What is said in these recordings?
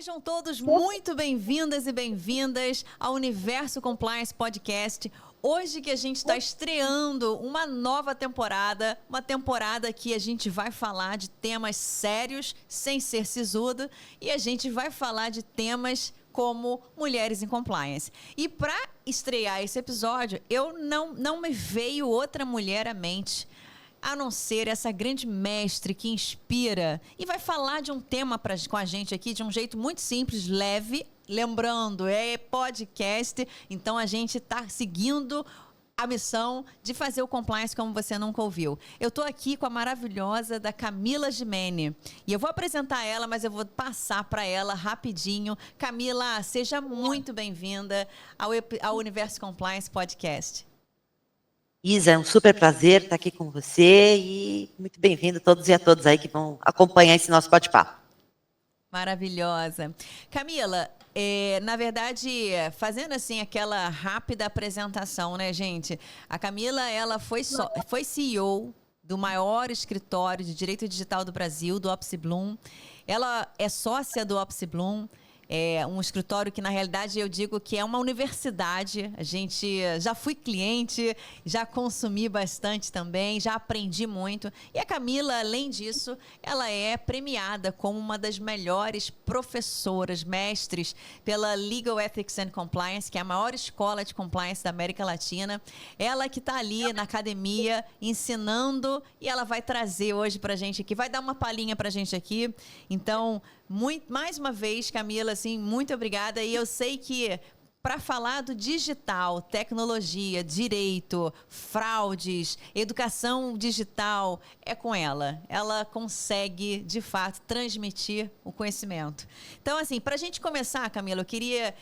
Sejam todos muito bem-vindas e bem-vindas ao Universo Compliance Podcast. Hoje que a gente está estreando uma nova temporada, uma temporada que a gente vai falar de temas sérios, sem ser sisudo, e a gente vai falar de temas como mulheres em compliance. E para estrear esse episódio, não me veio outra mulher à mente, a não ser essa grande mestre que inspira e vai falar de um tema com a gente aqui de um jeito muito simples, leve. Lembrando, é podcast, então a gente está seguindo a missão de fazer o compliance como você nunca ouviu. Eu estou aqui com a maravilhosa da Camila Gimene e eu vou apresentar ela, mas eu vou passar para ela rapidinho. Camila, seja muito bem-vinda ao Universo Compliance Podcast. Isa, é um super prazer estar aqui com você e muito bem-vindo a todos e a todas aí que vão acompanhar esse nosso bate-papo. Maravilhosa. Camila, na verdade, fazendo assim aquela rápida apresentação, né, gente? A Camila, ela foi CEO do maior escritório de direito digital do Brasil, do Opsi Bloom. Ela é sócia do Opsi Bloom. É um escritório que, na realidade, eu digo que é uma universidade. A gente já fui cliente, já consumi bastante também, já aprendi muito. E a Camila, além disso, ela é premiada como uma das melhores professoras, mestres, pela Legal Ethics and Compliance, que é a maior escola de compliance da América Latina. Ela que está ali na academia ensinando e ela vai trazer hoje para a gente aqui, vai dar uma palhinha para a gente aqui. Então, mais uma vez, Camila, assim, muito obrigada. E eu sei que para falar do digital, tecnologia, direito, fraudes, educação digital, é com ela. Ela consegue, de fato, transmitir o conhecimento. Então, assim, para a gente começar, Camila, eu queria...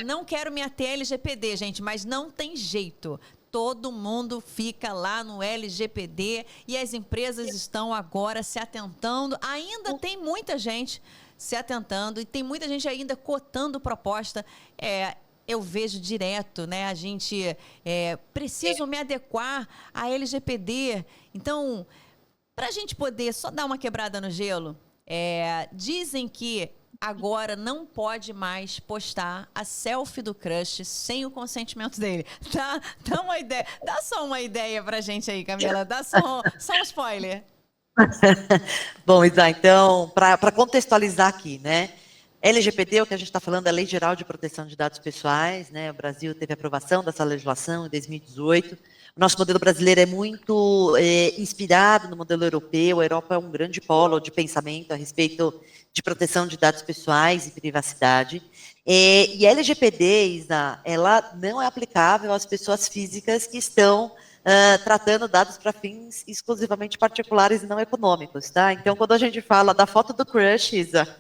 não quero me ater a LGPD, gente, mas não tem jeito. Todo mundo fica lá no LGPD e as empresas estão agora se atentando. Ainda tem muita gente se atentando e tem muita gente ainda cotando proposta. Eu vejo direto, né? A gente preciso me adequar à LGPD. Então, para a gente poder só dar uma quebrada no gelo, dizem que agora não pode mais postar a selfie do crush sem o consentimento dele. Dá uma ideia. Dá só uma ideia pra gente aí, Camila. Dá só um spoiler. Bom, Isa, então, para contextualizar aqui, né? LGPD, o que a gente está falando, é a Lei Geral de Proteção de Dados Pessoais, né? O Brasil teve aprovação dessa legislação em 2018. O nosso modelo brasileiro é muito inspirado no modelo europeu. A Europa é um grande polo de pensamento a respeito de proteção de dados pessoais e privacidade. E a LGPD, Isa, ela não é aplicável às pessoas físicas que estão tratando dados para fins exclusivamente particulares e não econômicos, tá? Então, quando a gente fala da foto do crush, Isa,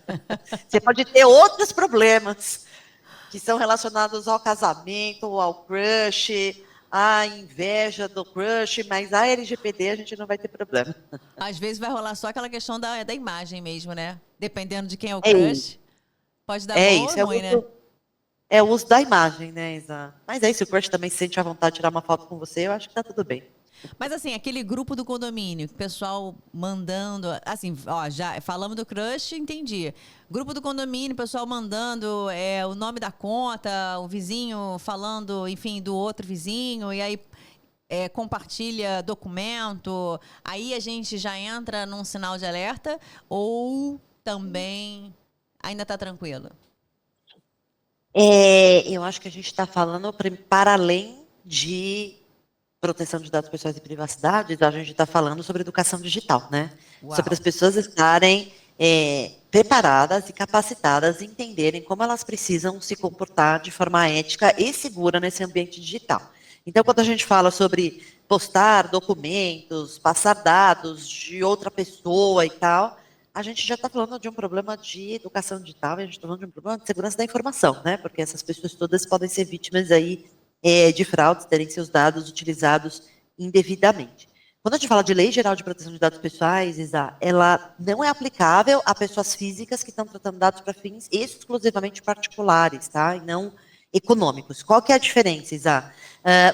você pode ter outros problemas que são relacionados ao casamento, ao crush, à inveja do crush, mas a LGPD a gente não vai ter problema. Às vezes vai rolar só aquela questão da imagem mesmo, né? Dependendo de quem é o crush, pode dar bom ou ruim, né? É o uso da imagem, né, Isa? Mas aí, se o crush também se sente à vontade de tirar uma foto com você, eu acho que tá tudo bem. Mas assim, aquele grupo do condomínio, o pessoal mandando, assim, ó, já falamos do crush, entendi. Grupo do condomínio, o pessoal mandando o nome da conta, o vizinho falando, enfim, do outro vizinho, e aí compartilha documento, aí a gente já entra num sinal de alerta, ou também ainda tá tranquilo? Eu acho que a gente está falando para além de proteção de dados pessoais e privacidade, a gente está falando sobre educação digital, né? Uau. Sobre as pessoas estarem preparadas e capacitadas e entenderem como elas precisam se comportar de forma ética e segura nesse ambiente digital. Então, quando a gente fala sobre postar documentos, passar dados de outra pessoa e tal, a gente já está falando de um problema de educação digital, e a gente está falando de um problema de segurança da informação, né? Porque essas pessoas todas podem ser vítimas aí de fraudes, terem seus dados utilizados indevidamente. Quando a gente fala de Lei Geral de Proteção de Dados Pessoais, Isa, ela não é aplicável a pessoas físicas que estão tratando dados para fins exclusivamente particulares, tá? E não econômicos. Qual que é a diferença, Isa?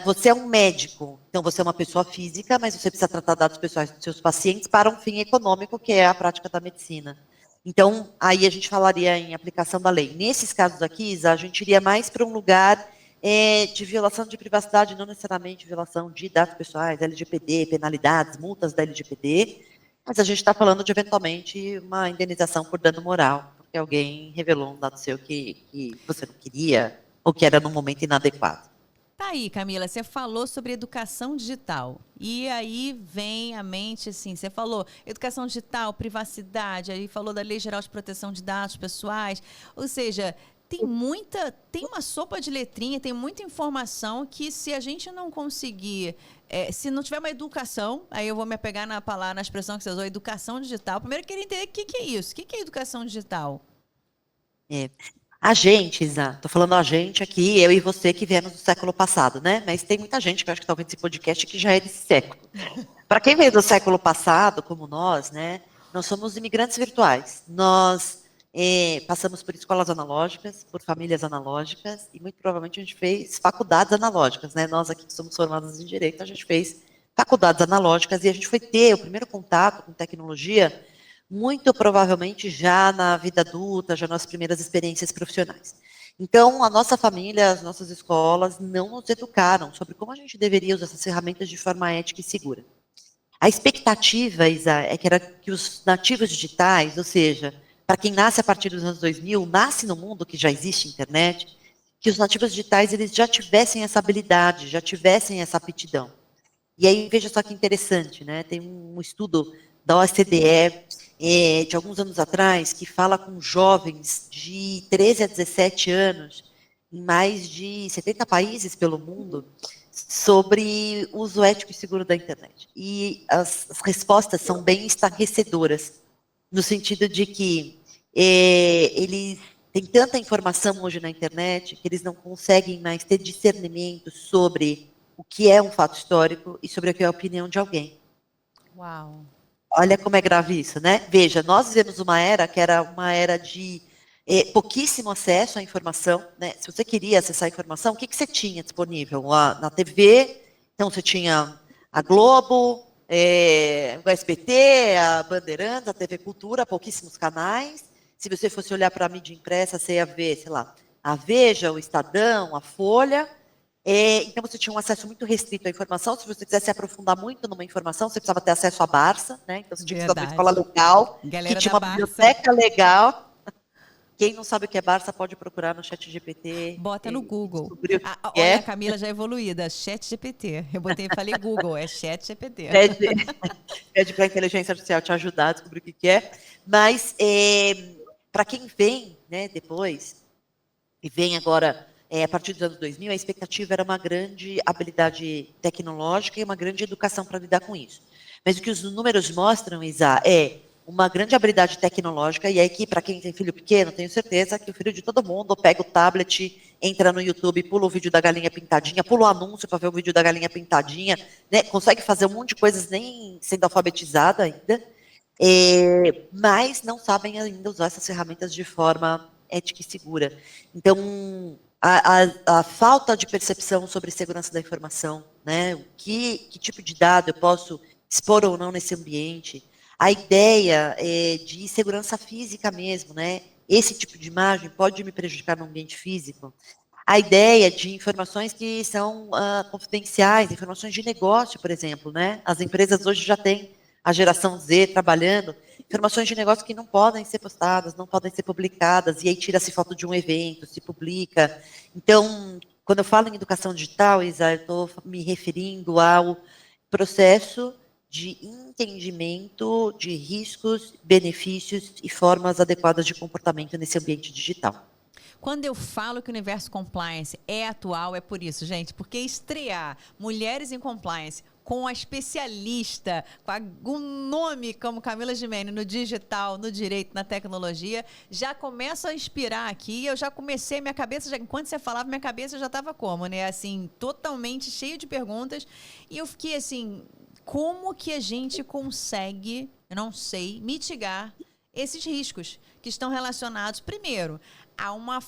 Você é um médico, então você é uma pessoa física, mas você precisa tratar dados pessoais dos seus pacientes para um fim econômico, que é a prática da medicina. Então, aí a gente falaria em aplicação da lei. Nesses casos aqui, Isa, a gente iria mais para um lugar de violação de privacidade, não necessariamente violação de dados pessoais, LGPD, penalidades, multas da LGPD, mas a gente está falando de, eventualmente, uma indenização por dano moral, porque alguém revelou um dado seu que você não queria, ou que era num momento inadequado. Tá aí, Camila, você falou sobre educação digital. E aí vem à mente, assim, você falou educação digital, privacidade, aí falou da Lei Geral de Proteção de Dados Pessoais. Ou seja, tem uma sopa de letrinha, tem muita informação que se a gente não conseguir, se não tiver uma educação, aí eu vou me apegar na palavra, na expressão que você usou, educação digital. Primeiro eu queria entender o que é isso, o que é educação digital? É. A gente, Isa, estou falando a gente aqui, eu e você que viemos do século passado, né? Mas tem muita gente que eu acho que está ouvindo esse podcast que já é desse século. Para quem veio do século passado, como nós, né? Nós somos imigrantes virtuais. Nós passamos por escolas analógicas, por famílias analógicas, e muito provavelmente a gente fez faculdades analógicas, né? Nós aqui que somos formados em Direito, a gente fez faculdades analógicas e a gente foi ter o primeiro contato com tecnologia muito provavelmente já na vida adulta, já nas primeiras experiências profissionais. Então, a nossa família, as nossas escolas não nos educaram sobre como a gente deveria usar essas ferramentas de forma ética e segura. A expectativa, Isa, é que os nativos digitais, ou seja, para quem nasce a partir dos anos 2000, nasce no mundo que já existe internet, que os nativos digitais eles já tivessem essa habilidade, já tivessem essa aptidão. E aí, veja só que interessante, né? Tem um estudo da OCDE, de alguns anos atrás, que fala com jovens de 13 a 17 anos, em mais de 70 países pelo mundo, sobre uso ético e seguro da internet. E as respostas são bem estarrecedoras, no sentido de que eles têm tanta informação hoje na internet que eles não conseguem mais ter discernimento sobre o que é um fato histórico e sobre o que é a opinião de alguém. Uau! Olha como é grave isso, né? Veja, nós vivemos uma era que era uma era de pouquíssimo acesso à informação, né? Se você queria acessar a informação, o que você tinha disponível? Na TV, então você tinha a Globo, o SBT, a Bandeirantes, a TV Cultura, pouquíssimos canais. Se você fosse olhar para a mídia impressa, você ia ver, sei lá, a Veja, o Estadão, a Folha. Então, você tinha um acesso muito restrito à informação. Se você quisesse se aprofundar muito numa informação, você precisava ter acesso à Barça, né? Então, você tinha que estudar numa escola Verdade. legal, que Galera tinha da uma Barça. biblioteca legal. Quem não sabe o que é Barça pode procurar no chat GPT Bota no e Google. descobrir o que Olha, a é. Camila já é evoluída. Chat GPT. Eu falei Google, é Chat GPT. Pede, pede para a inteligência artificial te ajudar a descobrir o que é. Mas, para quem vem, né, depois, e vem agora, a partir dos anos 2000, a expectativa era uma grande habilidade tecnológica e uma grande educação para lidar com isso. Mas o que os números mostram, Isa, é uma grande habilidade tecnológica, e aqui, para quem tem filho pequeno, tenho certeza que o filho de todo mundo pega o tablet, entra no YouTube, pula o vídeo da galinha pintadinha, pula o anúncio para ver o vídeo da galinha pintadinha, né? Consegue fazer um monte de coisas nem sendo alfabetizado ainda, mas não sabem ainda usar essas ferramentas de forma ética e segura. Então, a falta de percepção sobre segurança da informação, né? Que tipo de dado eu posso expor ou não nesse ambiente, a ideia de segurança física mesmo, né? Esse tipo de imagem pode me prejudicar no ambiente físico. A ideia de informações que são confidenciais, informações de negócio, por exemplo, né? As empresas hoje já têm a geração Z trabalhando, informações de negócio que não podem ser postadas, não podem ser publicadas, e aí tira-se foto de um evento, se publica. Então, quando eu falo em educação digital, Isa, eu estou me referindo ao processo de entendimento de riscos, benefícios e formas adequadas de comportamento nesse ambiente digital. Quando eu falo que o universo compliance é atual, é por isso, gente, porque estrear Mulheres em Compliance com a especialista, com um nome como Camila Gimenez no digital, no direito, na tecnologia, já começa a inspirar aqui. Eu já comecei, minha cabeça, enquanto você falava, minha cabeça já estava como, né? Assim, totalmente cheia de perguntas. E eu fiquei assim, como que a gente consegue, eu não sei, mitigar esses riscos que estão relacionados, primeiro, a uma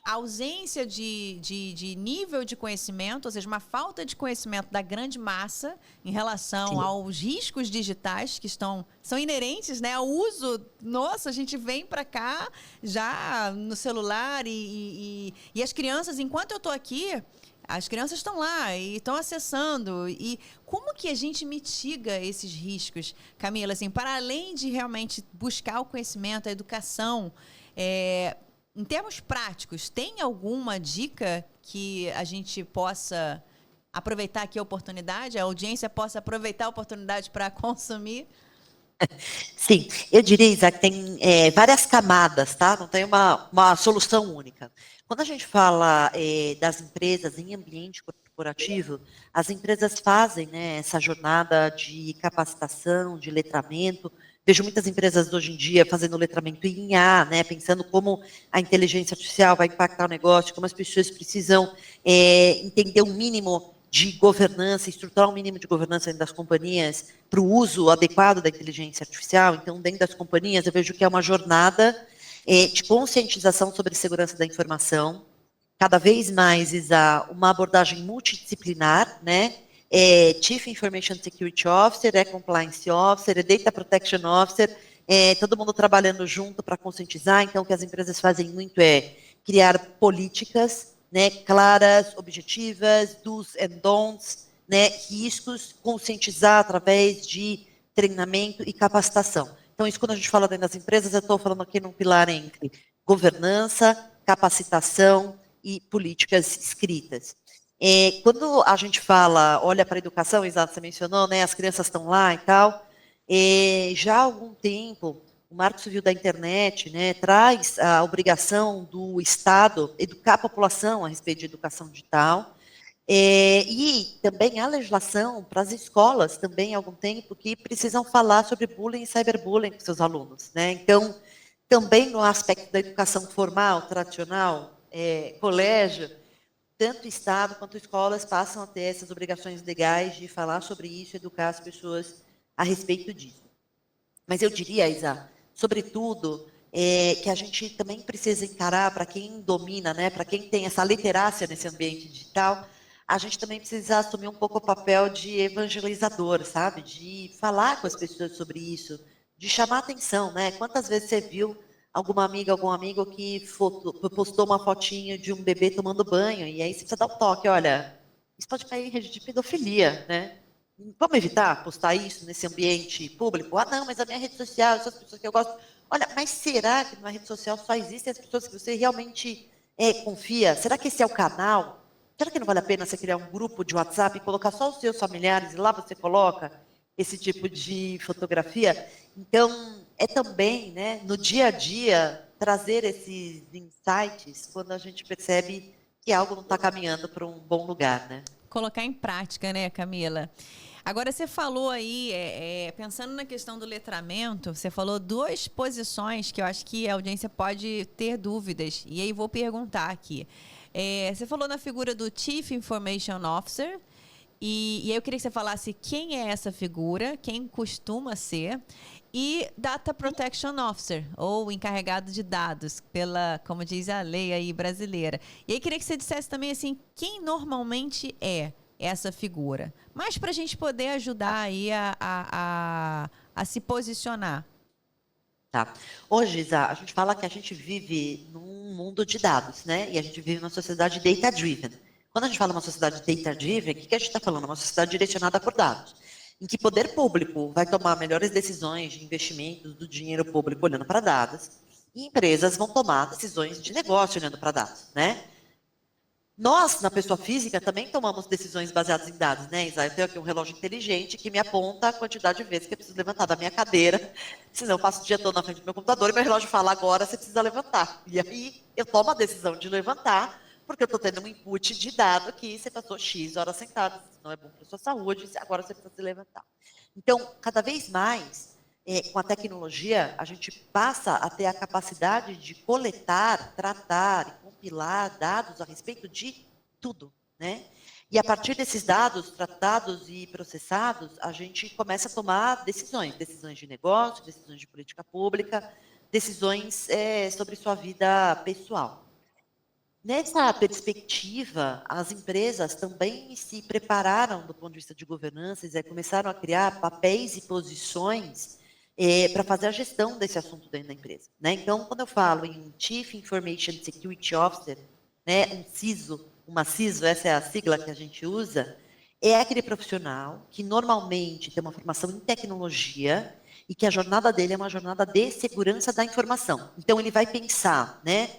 ausência de nível de conhecimento, ou seja, uma falta de conhecimento da grande massa em relação Sim. aos riscos digitais que são inerentes, né, ao uso. Nossa, a gente vem para cá já no celular e as crianças, enquanto eu estou aqui, as crianças estão lá e estão acessando. E como que a gente mitiga esses riscos, Camila? Assim, para além de realmente buscar o conhecimento, a educação, em termos práticos, tem alguma dica que a gente possa aproveitar aqui a oportunidade, a audiência possa aproveitar a oportunidade para consumir? Sim, eu diria, Isaac, que tem várias camadas, tá? Não tem uma solução única. Quando a gente fala das empresas em ambiente corporativo, as empresas fazem, né, essa jornada de capacitação, de letramento. Vejo muitas empresas hoje em dia fazendo letramento em IA, né, pensando como a inteligência artificial vai impactar o negócio, como as pessoas precisam entender o mínimo de governança, estruturar um mínimo de governança dentro das companhias para o uso adequado da inteligência artificial. Então, dentro das companhias, eu vejo que é uma jornada de conscientização sobre segurança da informação, cada vez mais uma abordagem multidisciplinar, né? Chief Information Security Officer, Compliance Officer, Data Protection Officer, todo mundo trabalhando junto para conscientizar. Então, o que as empresas fazem muito é criar políticas, né, claras, objetivas, do's and don'ts, né, riscos, conscientizar através de treinamento e capacitação. Então, isso quando a gente fala dentro das empresas, eu estou falando aqui num pilar entre governança, capacitação e políticas escritas. Quando a gente fala, olha para a educação, exato, você mencionou, né, as crianças estão lá e tal, já há algum tempo, o Marco Civil da Internet, né, traz a obrigação do Estado educar a população a respeito de educação digital, e também há legislação para as escolas também há algum tempo que precisam falar sobre bullying e cyberbullying com seus alunos, né? Então, também no aspecto da educação formal, tradicional, colégio, tanto Estado quanto escolas passam a ter essas obrigações legais de falar sobre isso, educar as pessoas a respeito disso. Mas eu diria, Isa, sobretudo, que a gente também precisa encarar, para quem domina, né, para quem tem essa literácia nesse ambiente digital, a gente também precisa assumir um pouco o papel de evangelizador, sabe? De falar com as pessoas sobre isso, de chamar atenção, né? Quantas vezes você viu alguma amiga, algum amigo que postou uma fotinho de um bebê tomando banho, e aí você precisa dar um toque, olha, isso pode cair em rede de pedofilia, né? Vamos evitar postar isso nesse ambiente público? Ah, não, mas a minha rede social, são as pessoas que eu gosto. Olha, mas será que numa rede social só existem as pessoas que você realmente confia? Será que esse é o canal? Será que não vale a pena você criar um grupo de WhatsApp e colocar só os seus familiares e lá você coloca esse tipo de fotografia? Então, é também, né, no dia a dia, trazer esses insights quando a gente percebe que algo não está caminhando para um bom lugar, né? Colocar em prática, né, Camila? Agora, você falou aí, pensando na questão do letramento, você falou duas posições que eu acho que a audiência pode ter dúvidas. E aí vou perguntar aqui. Você falou na figura do Chief Information Officer. E aí eu queria que você falasse quem é essa figura, quem costuma ser, e Data Protection Officer, ou encarregado de dados, como diz a lei aí brasileira. E aí queria que você dissesse também assim, quem normalmente é essa figura? Mas para a gente poder ajudar aí a se posicionar. Tá. Hoje, Isa, a gente fala que a gente vive num mundo de dados, né? E a gente vive numa sociedade data-driven. Quando a gente fala uma sociedade data-driven, o que a gente está falando? Uma sociedade direcionada por dados, em que poder público vai tomar melhores decisões de investimentos do dinheiro público olhando para dados, e empresas vão tomar decisões de negócio olhando para dados, né? Nós, na pessoa física, também tomamos decisões baseadas em dados, né, Isa? Eu tenho aqui um relógio inteligente que me aponta a quantidade de vezes que eu preciso levantar da minha cadeira, senão eu passo o dia todo na frente do meu computador e meu relógio fala agora você precisa levantar. E aí eu tomo a decisão de levantar, porque eu estou tendo um input de dado que você passou X horas sentado, isso não é bom para a sua saúde, agora você precisa se levantar. Então, cada vez mais, com a tecnologia, a gente passa a ter a capacidade de coletar, tratar e compilar dados a respeito de tudo, né? E a partir desses dados tratados e processados, a gente começa a tomar decisões de negócio, decisões de política pública, decisões sobre sua vida pessoal. Nessa perspectiva, as empresas também se prepararam do ponto de vista de governança e começaram a criar papéis e posições para fazer a gestão desse assunto dentro da empresa, né? Então, quando eu falo em Chief Information Security Officer, né, um CISO, uma CISO, essa é a sigla que a gente usa, é aquele profissional que normalmente tem uma formação em tecnologia e que a jornada dele é uma jornada de segurança da informação. Então, ele vai pensar, né?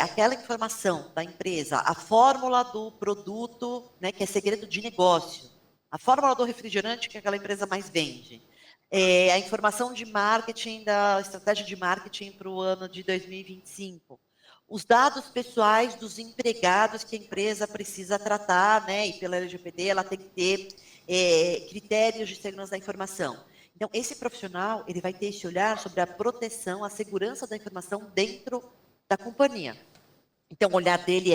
Aquela informação da empresa, a fórmula do produto, né, que é segredo de negócio, a fórmula do refrigerante que aquela empresa mais vende, a informação de marketing, da estratégia de marketing para o ano de 2025, os dados pessoais dos empregados que a empresa precisa tratar, né, e pela LGPD ela tem que ter critérios de segurança da informação. Então, esse profissional, ele vai ter esse olhar sobre a proteção, a segurança da informação dentro da companhia. Então, o olhar dele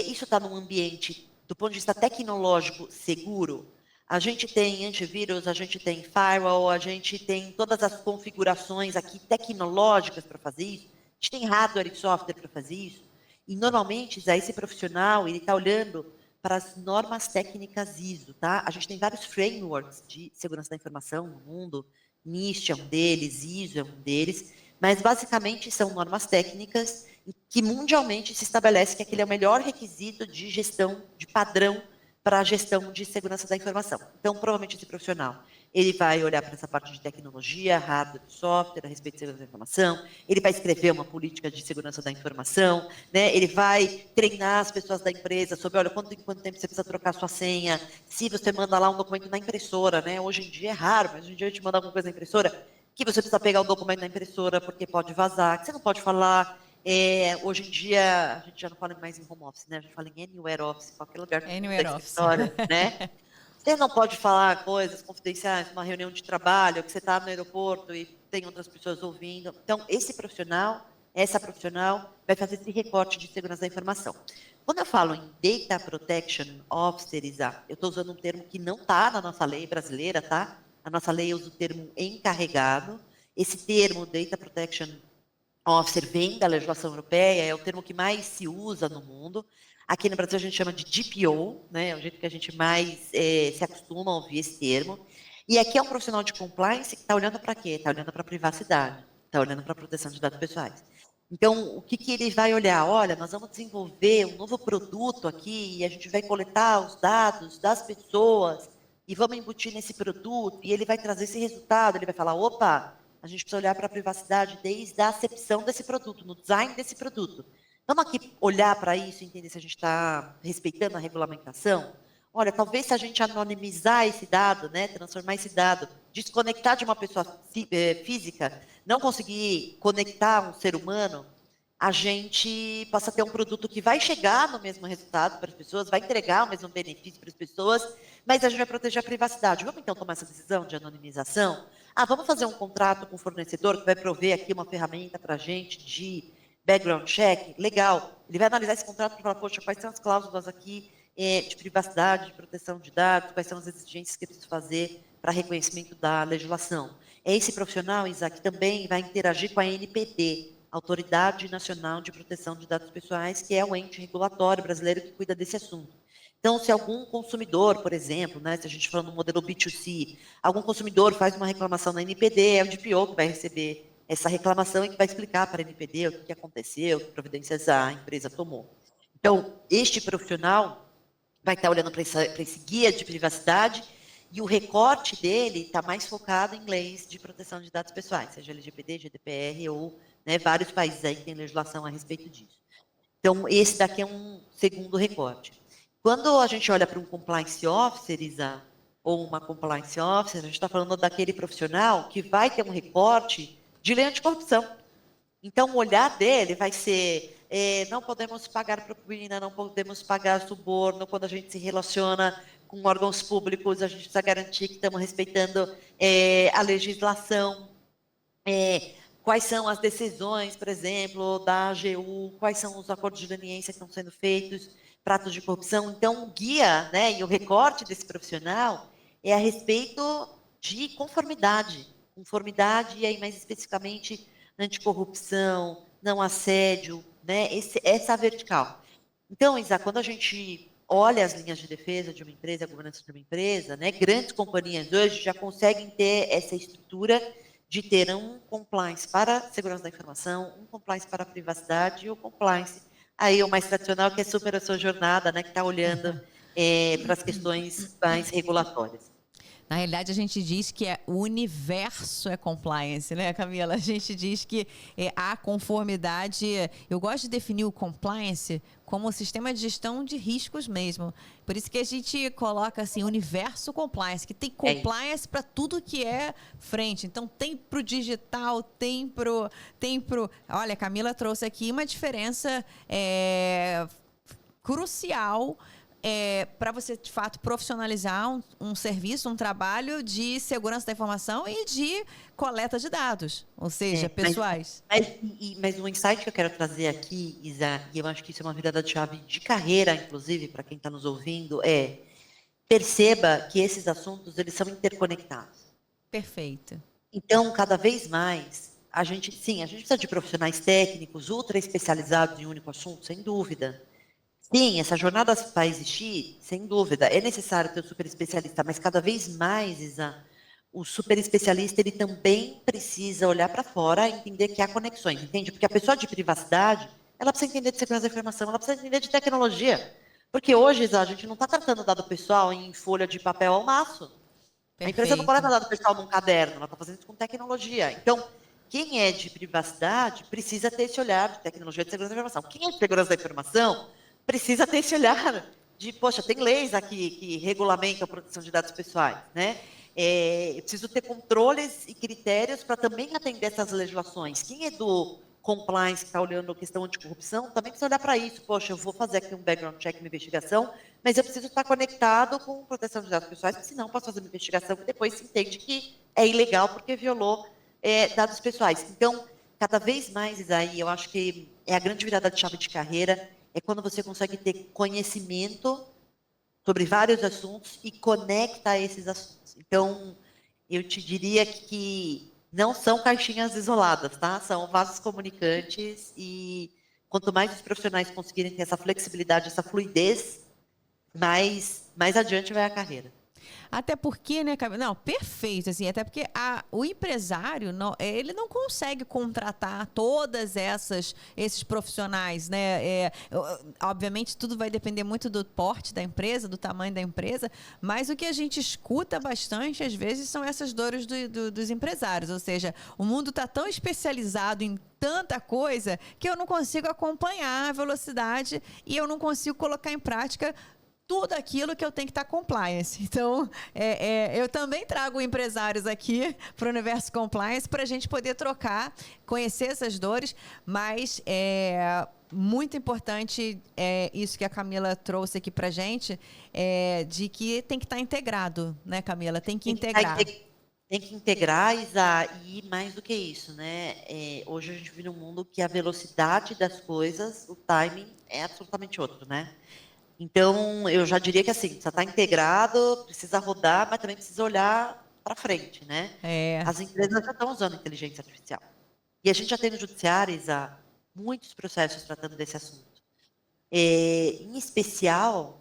isso está num ambiente, do ponto de vista tecnológico, seguro. A gente tem antivírus, a gente tem firewall, a gente tem todas as configurações aqui tecnológicas para fazer isso. A gente tem hardware e software para fazer isso. E, normalmente, esse profissional, ele está olhando para as normas técnicas ISO, tá? A gente tem vários frameworks de segurança da informação no mundo. NIST é um deles, ISO é um deles. Mas, basicamente, são normas técnicas que mundialmente se estabelece que aquele é o melhor requisito de gestão, de padrão para a gestão de segurança da informação. Então, provavelmente, esse profissional, ele vai olhar para essa parte de tecnologia, hardware, software, a respeito de segurança da informação, ele vai escrever uma política de segurança da informação, né? Ele vai treinar as pessoas da empresa sobre, olha, quanto tempo você precisa trocar sua senha, se você manda lá um documento na impressora, né? Hoje em dia é raro, mas hoje em dia a gente manda alguma coisa na impressora, que você precisa pegar o documento na impressora porque pode vazar, que você não pode falar. Hoje em dia, a gente já não fala mais em home office, né? A gente fala em anywhere office, qualquer lugar do Anywhere office. escritório, né? Você não pode falar coisas confidenciais numa reunião de trabalho, que você está no aeroporto e tem outras pessoas ouvindo. Então, essa profissional, vai fazer esse recorte de segurança da informação. Quando eu falo em Data Protection Officer, Isa, eu estou usando um termo que não está na nossa lei brasileira, tá? A nossa lei usa o termo encarregado. Esse termo, Data Protection Officer, vem da legislação europeia, é o termo que mais se usa no mundo. Aqui no Brasil a gente chama de DPO, né? É o jeito que a gente mais se acostuma a ouvir esse termo. E aqui é um profissional de compliance que está olhando para quê? Está olhando para a privacidade, está olhando para a proteção de dados pessoais. Então, o que ele vai olhar? Olha, nós vamos desenvolver um novo produto aqui e a gente vai coletar os dados das pessoas e vamos embutir nesse produto e ele vai trazer esse resultado. Ele vai falar, opa, a gente precisa olhar para a privacidade desde a acepção desse produto, no design desse produto. Vamos aqui olhar para isso e entender se a gente está respeitando a regulamentação? Olha, talvez se a gente anonimizar esse dado, né, transformar esse dado, desconectar de uma pessoa física, não conseguir conectar um ser humano, a gente possa ter um produto que vai chegar no mesmo resultado para as pessoas, vai entregar o mesmo benefício para as pessoas, mas a gente vai proteger a privacidade. Vamos então tomar essa decisão de anonimização? Vamos fazer um contrato com o fornecedor que vai prover aqui uma ferramenta para a gente de background check? Legal. Ele vai analisar esse contrato e falar, poxa, quais são as cláusulas aqui de privacidade, de proteção de dados, quais são as exigências que eu preciso fazer para reconhecimento da legislação. Esse profissional, Isaac, também vai interagir com a NPD, Autoridade Nacional de Proteção de Dados Pessoais, que é o ente regulatório brasileiro que cuida desse assunto. Então, se algum consumidor, por exemplo, né, se a gente fala no modelo B2C, algum consumidor faz uma reclamação na NPD, é o DPO que vai receber essa reclamação e que vai explicar para a NPD o que aconteceu, que providências a empresa tomou. Então, este profissional vai estar olhando para esse guia de privacidade e o recorte dele está mais focado em leis de proteção de dados pessoais, seja LGPD, GDPR ou vários países aí que têm legislação a respeito disso. Então, esse daqui é um segundo recorte. Quando a gente olha para um compliance officer, Isa, ou uma compliance officer, a gente está falando daquele profissional que vai ter um recorte de lei anticorrupção. Então, o olhar dele vai ser, não podemos pagar propina, não podemos pagar suborno quando a gente se relaciona com órgãos públicos, a gente precisa garantir que estamos respeitando a legislação, quais são as decisões, por exemplo, da AGU, quais são os acordos de leniência que estão sendo feitos para atos de corrupção. Então, o guia, né, e o recorte desse profissional é a respeito de conformidade. Conformidade, e aí mais especificamente, anticorrupção, não assédio, né, essa vertical. Então, Isa, quando a gente olha as linhas de defesa de uma empresa, a governança de uma empresa, né, grandes companhias hoje já conseguem ter essa estrutura de ter um compliance para segurança da informação, um compliance para a privacidade e o compliance aí o mais tradicional, que é super a sua jornada, né, que está olhando para as questões mais regulatórias. Na realidade, a gente diz que o universo é compliance, né, Camila? A gente diz que a conformidade... Eu gosto de definir o compliance como um sistema de gestão de riscos mesmo. Por isso que a gente coloca assim, universo compliance, que tem compliance para tudo que é frente. Então, tem para o digital, tem pro... Olha, a Camila trouxe aqui uma diferença crucial para você, de fato, profissionalizar um serviço, um trabalho de segurança da informação e de coleta de dados, ou seja, pessoais. Mas um insight que eu quero trazer aqui, Isa, e eu acho que isso é uma virada de chave de carreira, inclusive, para quem está nos ouvindo, perceba que esses assuntos, eles são interconectados. Perfeito. Então, cada vez mais, a gente precisa de profissionais técnicos, ultra especializados em um único assunto, sem dúvida. Sim, essa jornada vai existir, sem dúvida. É necessário ter um super especialista, mas cada vez mais, Isa, o super especialista ele também precisa olhar para fora e entender que há conexões, entende? Porque a pessoa de privacidade, ela precisa entender de segurança da informação, ela precisa entender de tecnologia. Porque hoje, Isa, a gente não está tratando dado pessoal em folha de papel ao maço. Perfeito. A empresa não coleta dado pessoal num caderno, ela está fazendo isso com tecnologia. Então, quem é de privacidade precisa ter esse olhar de tecnologia de segurança da informação. Quem é de segurança da informação precisa ter esse olhar de, poxa, tem leis aqui que regulamentam a proteção de dados pessoais, né? Eu preciso ter controles e critérios para também atender essas legislações. Quem é do compliance, que está olhando a questão anticorrupção, também precisa olhar para isso. Poxa, eu vou fazer aqui um background check, uma investigação, mas eu preciso estar conectado com proteção de dados pessoais, porque senão eu posso fazer uma investigação que depois se entende que é ilegal porque violou dados pessoais. Então, cada vez mais, Isaí, eu acho que é a grande virada de chave de carreira, é quando você consegue ter conhecimento sobre vários assuntos e conecta esses assuntos. Então, eu te diria que não são caixinhas isoladas, tá? São vasos comunicantes e quanto mais os profissionais conseguirem ter essa flexibilidade, essa fluidez, mais adiante vai a carreira. Até porque, né, Camila? Não, perfeito, assim, até porque o empresário, ele não consegue contratar todas esses profissionais, né? Obviamente, tudo vai depender muito do porte da empresa, do tamanho da empresa, mas o que a gente escuta bastante, às vezes, são essas dores dos empresários, ou seja, o mundo está tão especializado em tanta coisa que eu não consigo acompanhar a velocidade e eu não consigo colocar em prática tudo aquilo que eu tenho que estar compliance. Então, eu também trago empresários aqui para o Universo Compliance para a gente poder trocar, conhecer essas dores, mas muito importante isso que a Camila trouxe aqui para a gente, de que tem que estar integrado, né, Camila? Tem que integrar. Tem que integrar, Isa, e mais do que isso, né? Hoje a gente vive num mundo que a velocidade das coisas, o timing é absolutamente outro, né? Então, eu já diria que assim, precisa estar integrado, precisa rodar, mas também precisa olhar para frente, né? As empresas já estão usando inteligência artificial. E a gente já tem no judiciário, Isa, muitos processos tratando desse assunto. Em especial,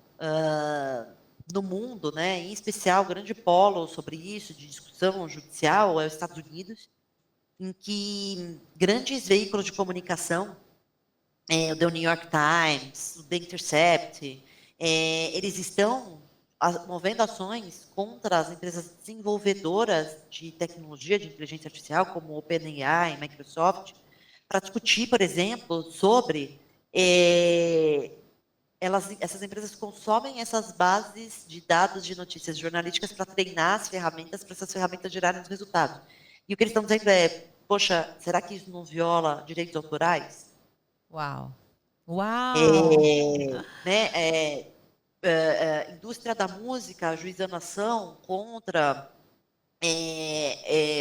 no mundo, né? Em especial, o grande polo sobre isso, de discussão judicial, é os Estados Unidos, em que grandes veículos de comunicação, o The New York Times, o The Intercept, eles estão movendo ações contra as empresas desenvolvedoras de tecnologia de inteligência artificial, como OpenAI, Microsoft, para discutir, por exemplo, sobre essas empresas consomem essas bases de dados de notícias jornalísticas para treinar as ferramentas, para essas ferramentas gerarem os resultados. E o que eles estão dizendo poxa, será que isso não viola direitos autorais? Uau! Uau! Indústria da música ajuizando ação contra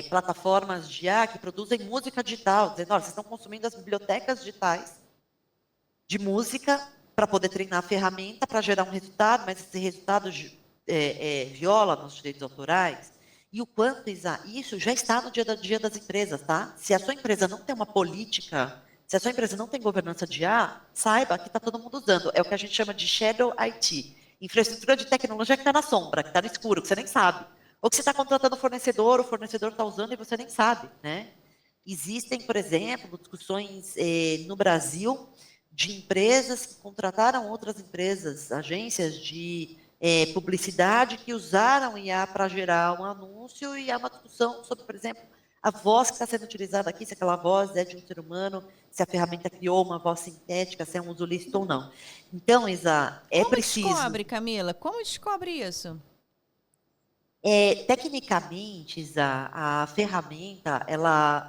plataformas de IA que produzem música digital, dizendo, olha, vocês estão consumindo as bibliotecas digitais de música para poder treinar a ferramenta para gerar um resultado, mas esse resultado viola nossos direitos autorais. E o quanto, Isa, isso já está no dia a dia das empresas, tá? Se a sua empresa não tem uma política Se a sua empresa não tem governança de IA, saiba que está todo mundo usando. É o que a gente chama de Shadow IT. Infraestrutura de tecnologia que está na sombra, que está no escuro, que você nem sabe. Ou que você está contratando o fornecedor está usando e você nem sabe, né? Existem, por exemplo, discussões no Brasil de empresas que contrataram outras empresas, agências de publicidade que usaram IA para gerar um anúncio, e há uma discussão sobre, por exemplo, a voz que está sendo utilizada aqui, se aquela voz é de um ser humano, se a ferramenta criou uma voz sintética, se é um uso lícito ou não. Então, Isa, é Como preciso... descobre, Camila? Como descobre isso? Tecnicamente, Isa, a ferramenta,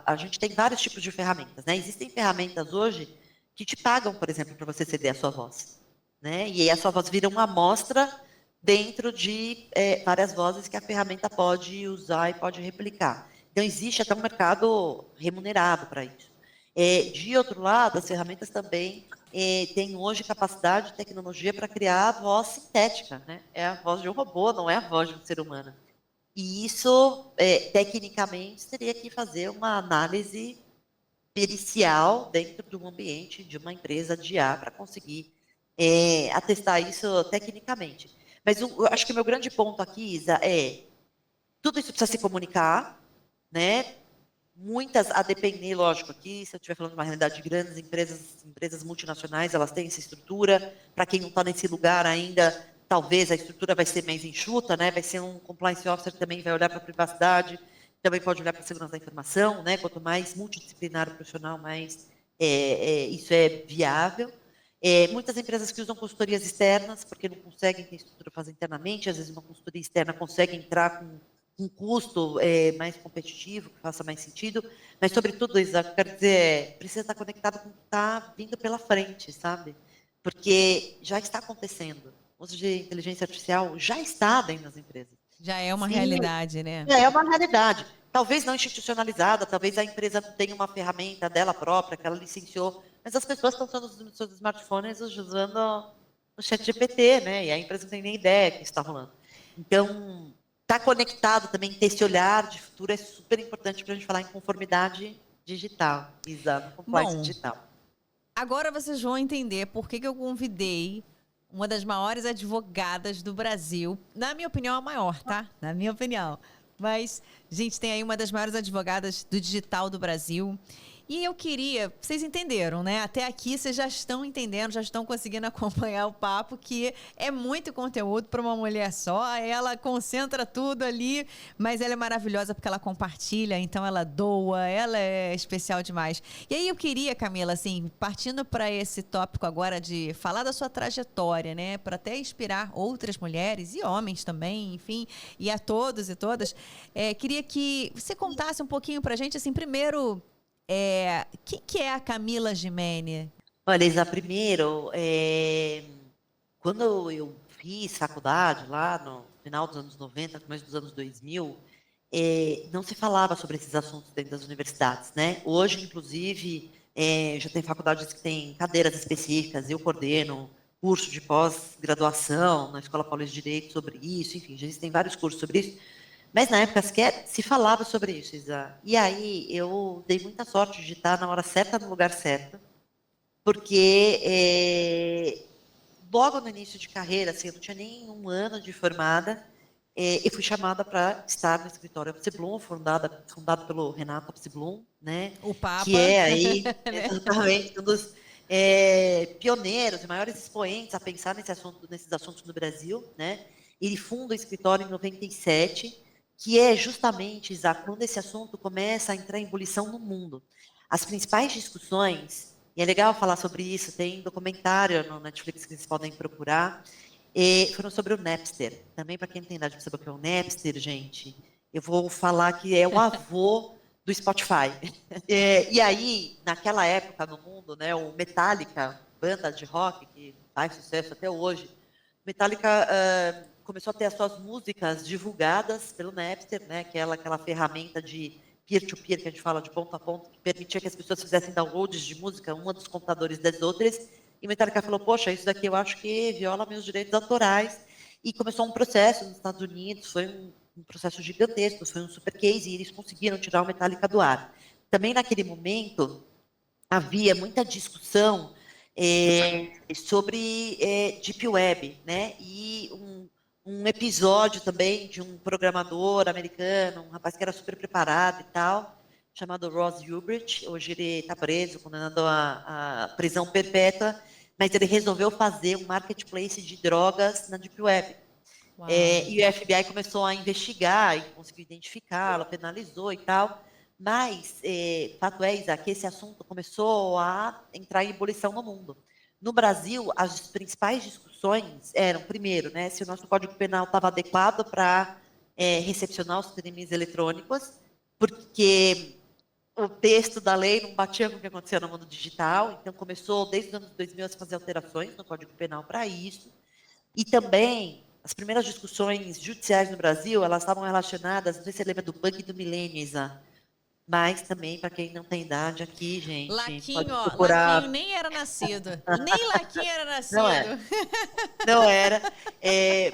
a gente tem vários tipos de ferramentas, né? Existem ferramentas hoje que te pagam, por exemplo, para você ceder a sua voz, né? E aí a sua voz vira uma amostra dentro de várias vozes que a ferramenta pode usar e pode replicar. Então, existe até um mercado remunerado para isso. De outro lado, as ferramentas também têm hoje capacidade de tecnologia para criar a voz sintética, né? É a voz de um robô, não é a voz de um ser humano. E isso, tecnicamente, teria que fazer uma análise pericial dentro de um ambiente de uma empresa de IA para conseguir atestar isso tecnicamente. Mas eu acho que o meu grande ponto aqui, Isa, tudo isso precisa se comunicar, né? Muitas, a depender, lógico, aqui, se eu estiver falando de uma realidade de grandes empresas multinacionais, elas têm essa estrutura. Para quem não está nesse lugar ainda, talvez a estrutura vai ser mais enxuta, né? Vai ser um compliance officer que também vai olhar para a privacidade, também pode olhar para a segurança da informação, né? Quanto mais multidisciplinar o profissional, mais isso é viável. Muitas empresas que usam consultorias externas, porque não conseguem ter estrutura para fazer internamente, às vezes uma consultoria externa consegue entrar com um custo mais competitivo, que faça mais sentido, mas, sobretudo, Isa, quero dizer, precisa estar conectado com o que está vindo pela frente, sabe? Porque já está acontecendo. O uso de inteligência artificial já está dentro das empresas. Já é uma Sim, realidade, né? é uma realidade. Talvez não institucionalizada, talvez a empresa não tenha uma ferramenta dela própria, que ela licenciou, mas as pessoas estão usando os seus smartphones usando o chat GPT, né? E a empresa não tem nem ideia que está rolando. Então, estar conectado também, ter esse olhar de futuro é super importante para a gente falar em conformidade digital, exato, compliance Bom, digital. agora vocês vão entender por que eu convidei uma das maiores advogadas do Brasil. Na minha opinião, a maior, tá? Na minha opinião. Mas, gente, tem aí uma das maiores advogadas do digital do Brasil. E eu queria, vocês entenderam, né? Até aqui vocês já estão entendendo, já estão conseguindo acompanhar o papo, que é muito conteúdo para uma mulher só. Ela concentra tudo ali, mas ela é maravilhosa porque ela compartilha, então ela doa, ela é especial demais. E aí eu queria, Camila, assim, partindo para esse tópico agora de falar da sua trajetória, né? Para até inspirar outras mulheres e homens também, enfim, e a todos e todas, queria que você contasse um pouquinho para a gente, assim, primeiro. Quem que é a Camila Gimene? Olha, Isa, primeiro, quando eu fiz faculdade, lá no final dos anos 90, começo dos anos 2000, não se falava sobre esses assuntos dentro das universidades, né? Hoje, inclusive, já tem faculdades que têm cadeiras específicas, eu coordeno curso de pós-graduação na Escola Paulista de Direito sobre isso, enfim, já existem vários cursos sobre isso. Mas na época sequer se falava sobre isso, Isa. E aí eu dei muita sorte de estar na hora certa, no lugar certo, porque logo no início de carreira, assim, eu não tinha nem um ano de formada, eu fui chamada para estar no escritório Apsiblum, fundado pelo Renato Apsiblum, né? O Que Papa. é aí, Né? exatamente, um dos pioneiros e maiores expoentes a pensar nesses assuntos no Brasil, né? Ele funda o escritório em 97, que é justamente, Isaac, quando esse assunto começa a entrar em ebulição no mundo. As principais discussões, e é legal falar sobre isso, tem documentário no Netflix que vocês podem procurar, foram sobre o Napster. Também, para quem não tem idade para saber o que é o Napster, gente, eu vou falar que é o avô do Spotify. E aí, naquela época no mundo, né, o Metallica, banda de rock que faz sucesso até hoje, Metallica começou a ter as suas músicas divulgadas pelo Napster, né, que é aquela ferramenta de peer-to-peer, que a gente fala de ponto a ponto, que permitia que as pessoas fizessem downloads de música, uma dos computadores das outras, e Metallica falou, poxa, isso daqui eu acho que viola meus direitos autorais, e começou um processo nos Estados Unidos, foi um processo gigantesco, foi um super case, e eles conseguiram tirar o Metallica do ar. Também naquele momento, havia muita discussão sobre Deep Web, né? E um episódio também de um programador americano, um rapaz que era super preparado e tal, chamado Ross Ulbricht. Hoje ele está preso, condenado à prisão perpétua, mas ele resolveu fazer um marketplace de drogas na Deep Web. E o FBI começou a investigar e conseguiu identificá-lo, penalizou e tal. Mas, fato é, Isa, que esse assunto começou a entrar em ebulição no mundo. No Brasil, as principais discussões eram, primeiro, né, se o nosso Código Penal estava adequado para recepcionar os crimes eletrônicos, porque o texto da lei não batia com o que acontecia no mundo digital, então começou, desde os anos 2000, a se fazer alterações no Código Penal para isso. E também, as primeiras discussões judiciais no Brasil, elas estavam relacionadas, não sei se você lembra do bug do milênio, Isa, mas também, para quem não tem idade aqui, gente, pode Laquinho, ó, procurar. Laquinho nem era nascido. Nem Laquinho era nascido. Não era. Não era.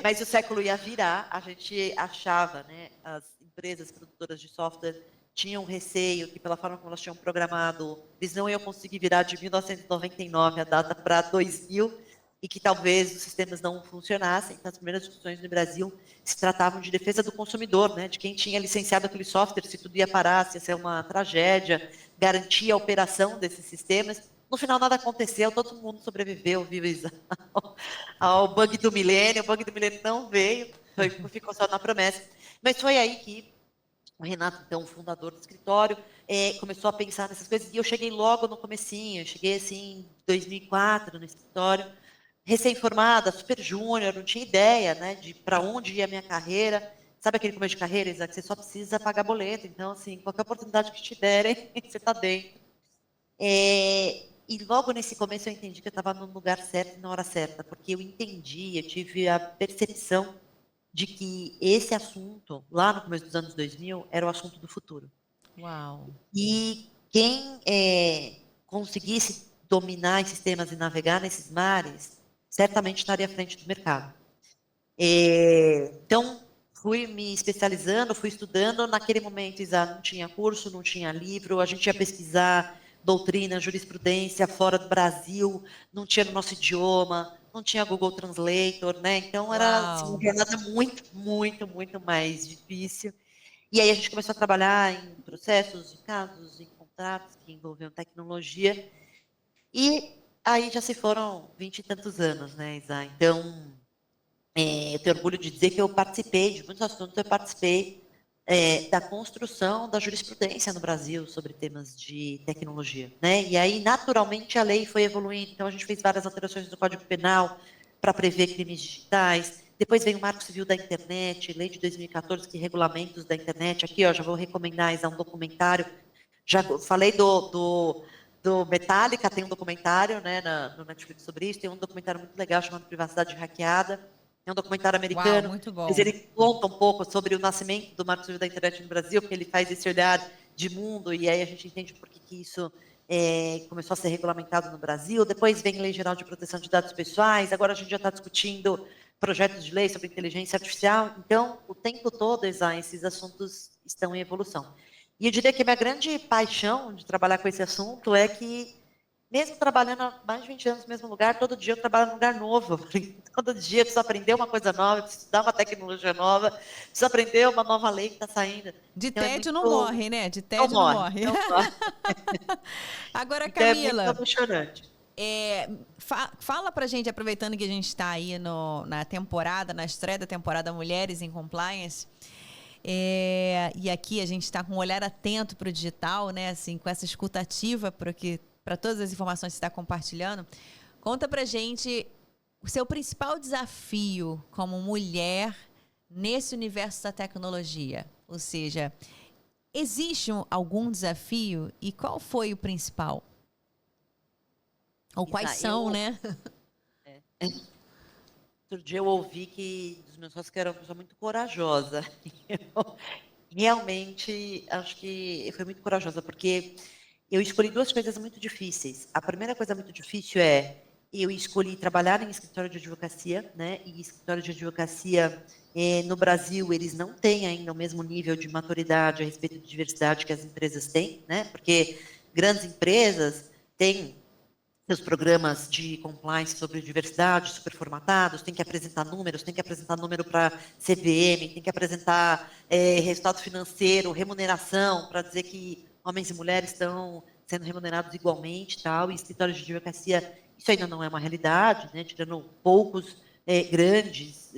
Mas o século ia virar, a gente achava, né, as empresas produtoras de software tinham receio que, pela forma como elas tinham programado, eles não iam conseguir virar de 1999 a data para 2000, e que talvez os sistemas não funcionassem. Então, as primeiras discussões no Brasil se tratavam de defesa do consumidor, né, de quem tinha licenciado aquele software, se tudo ia parar, se ia ser uma tragédia, garantir a operação desses sistemas. No final, nada aconteceu, todo mundo sobreviveu, viu, Isa, ao bug do milênio. O bug do milênio não veio, ficou só na promessa. Mas foi aí que o Renato, então, fundador do escritório, começou a pensar nessas coisas. E eu cheguei logo no comecinho, eu cheguei assim em 2004 no escritório, recém-formada, super júnior, não tinha ideia, né, de para onde ia a minha carreira. Sabe aquele começo de carreira, Isa, que você só precisa pagar boleto. Então, assim, qualquer oportunidade que te derem, você está dentro. E logo nesse começo eu entendi que eu estava no lugar certo e na hora certa, porque eu entendi, eu tive a percepção de que esse assunto, lá no começo dos anos 2000, era o assunto do futuro. Uau. E quem conseguisse dominar esses temas e navegar nesses mares, certamente estaria à frente do mercado. Então, fui me especializando, fui estudando. Naquele momento, Isa, não tinha curso, não tinha livro, a gente ia pesquisar doutrina, jurisprudência fora do Brasil, não tinha no nosso idioma, não tinha Google Translator, né? Então, era assim, uma jornada muito, muito, muito mais difícil. E aí a gente começou a trabalhar em processos, em casos, em contratos que envolviam tecnologia. E aí já se foram 20 e tantos anos, né, Isa? Então, eu tenho orgulho de dizer que eu participei de muitos assuntos, eu participei da construção da jurisprudência no Brasil sobre temas de tecnologia, né? E aí, naturalmente, a lei foi evoluindo. Então, a gente fez várias alterações no Código Penal para prever crimes digitais. Depois veio o Marco Civil da Internet, lei de 2014, que regulamentos da internet. Aqui, ó, já vou recomendar um documentário. Já falei do Metallica, tem um documentário, né, no Netflix sobre isso. Tem um documentário muito legal chamado Privacidade Hackeada. É um documentário americano, Uau, muito bom. mas ele conta um pouco sobre o nascimento do Marco Civil da Internet no Brasil, porque ele faz esse olhar de mundo, e aí a gente entende por que isso começou a ser regulamentado no Brasil. Depois vem a Lei Geral de Proteção de Dados Pessoais, agora a gente já está discutindo projetos de lei sobre inteligência artificial. Então, o tempo todo, esses assuntos estão em evolução. E eu diria que a minha grande paixão de trabalhar com esse assunto é que, mesmo trabalhando há mais de 20 anos no mesmo lugar, todo dia eu trabalho num lugar novo. Todo dia eu preciso aprender uma coisa nova, preciso estudar uma tecnologia nova, preciso aprender uma nova lei que está saindo. De então, tédio não morre, né? De tédio não morre. Não morre. Agora, então, Camila, é muito emocionante. Fala pra gente, aproveitando que a gente está aí na temporada, na estreia da temporada Mulheres em Compliance, e aqui a gente está com um olhar atento para o digital, né? Assim, com essa escutativa para todas as informações que você está compartilhando. Conta pra gente o seu principal desafio como mulher nesse universo da tecnologia. Ou seja, existe algum desafio e qual foi o principal? Ou quais são, né? Outro dia eu ouvi que dos meus sócios que era uma pessoa muito corajosa. Eu realmente acho que foi muito corajosa, porque eu escolhi duas coisas muito difíceis. A primeira coisa muito difícil eu escolhi trabalhar em escritório de advocacia, né? E escritório de advocacia no Brasil, eles não têm ainda o mesmo nível de maturidade a respeito de diversidade que as empresas têm, né? Porque grandes empresas tem seus programas de compliance sobre diversidade super formatados, tem que apresentar números, tem que apresentar número para CVM, tem que apresentar resultado financeiro, remuneração, para dizer que homens e mulheres estão sendo remunerados igualmente, tal, e escritórios de advocacia, isso ainda não é uma realidade, né, tirando poucos grandes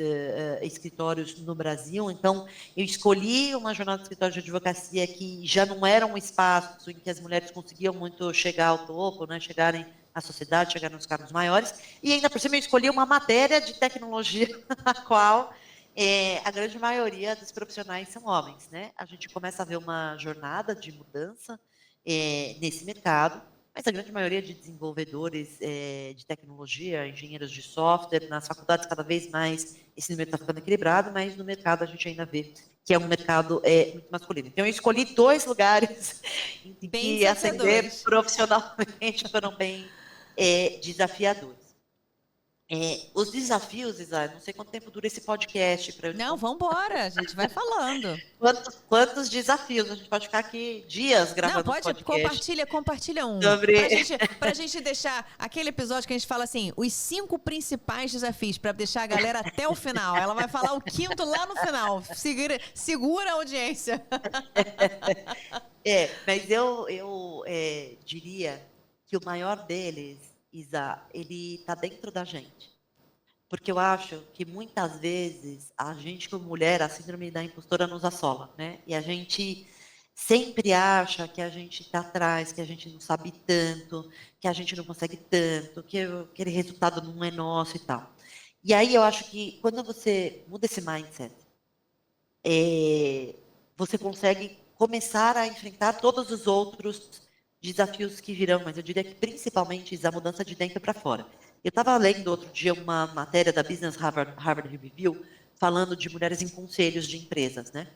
escritórios no Brasil. Então, eu escolhi uma jornada de escritório de advocacia que já não era um espaço em que as mulheres conseguiam muito chegar ao topo, né, chegarem à sociedade, chegar nos cargos maiores, e ainda por cima eu escolhi uma matéria de tecnologia na qual a grande maioria dos profissionais são homens, né? A gente começa a ver uma jornada de mudança nesse mercado, mas a grande maioria de desenvolvedores de tecnologia, engenheiros de software, nas faculdades cada vez mais esse número está ficando equilibrado, mas no mercado a gente ainda vê que é um mercado muito masculino. Então, eu escolhi 2 lugares em que ascender profissionalmente foram bem desafiadores. Os desafios, Isa, não sei quanto tempo dura esse podcast. Não, vamos embora, a gente vai falando. Quantos desafios? A gente pode ficar aqui dias gravando podcast. Compartilha um. Para a gente deixar aquele episódio que a gente fala assim, os 5 principais desafios, para deixar a galera até o final. Ela vai falar o 5º lá no final. Segura a audiência. Mas eu diria que o maior deles, Isa, ele está dentro da gente. Porque eu acho que muitas vezes a gente, como mulher, a síndrome da impostora nos assola, né? E a gente sempre acha que a gente está atrás, que a gente não sabe tanto, que a gente não consegue tanto, que aquele resultado não é nosso e tal. E aí eu acho que quando você muda esse mindset, você consegue começar a enfrentar todos os outros desafios que virão, mas eu diria que principalmente a mudança de dentro para fora. Eu estava lendo outro dia uma matéria da Business Harvard Review falando de mulheres em conselhos de empresas, né?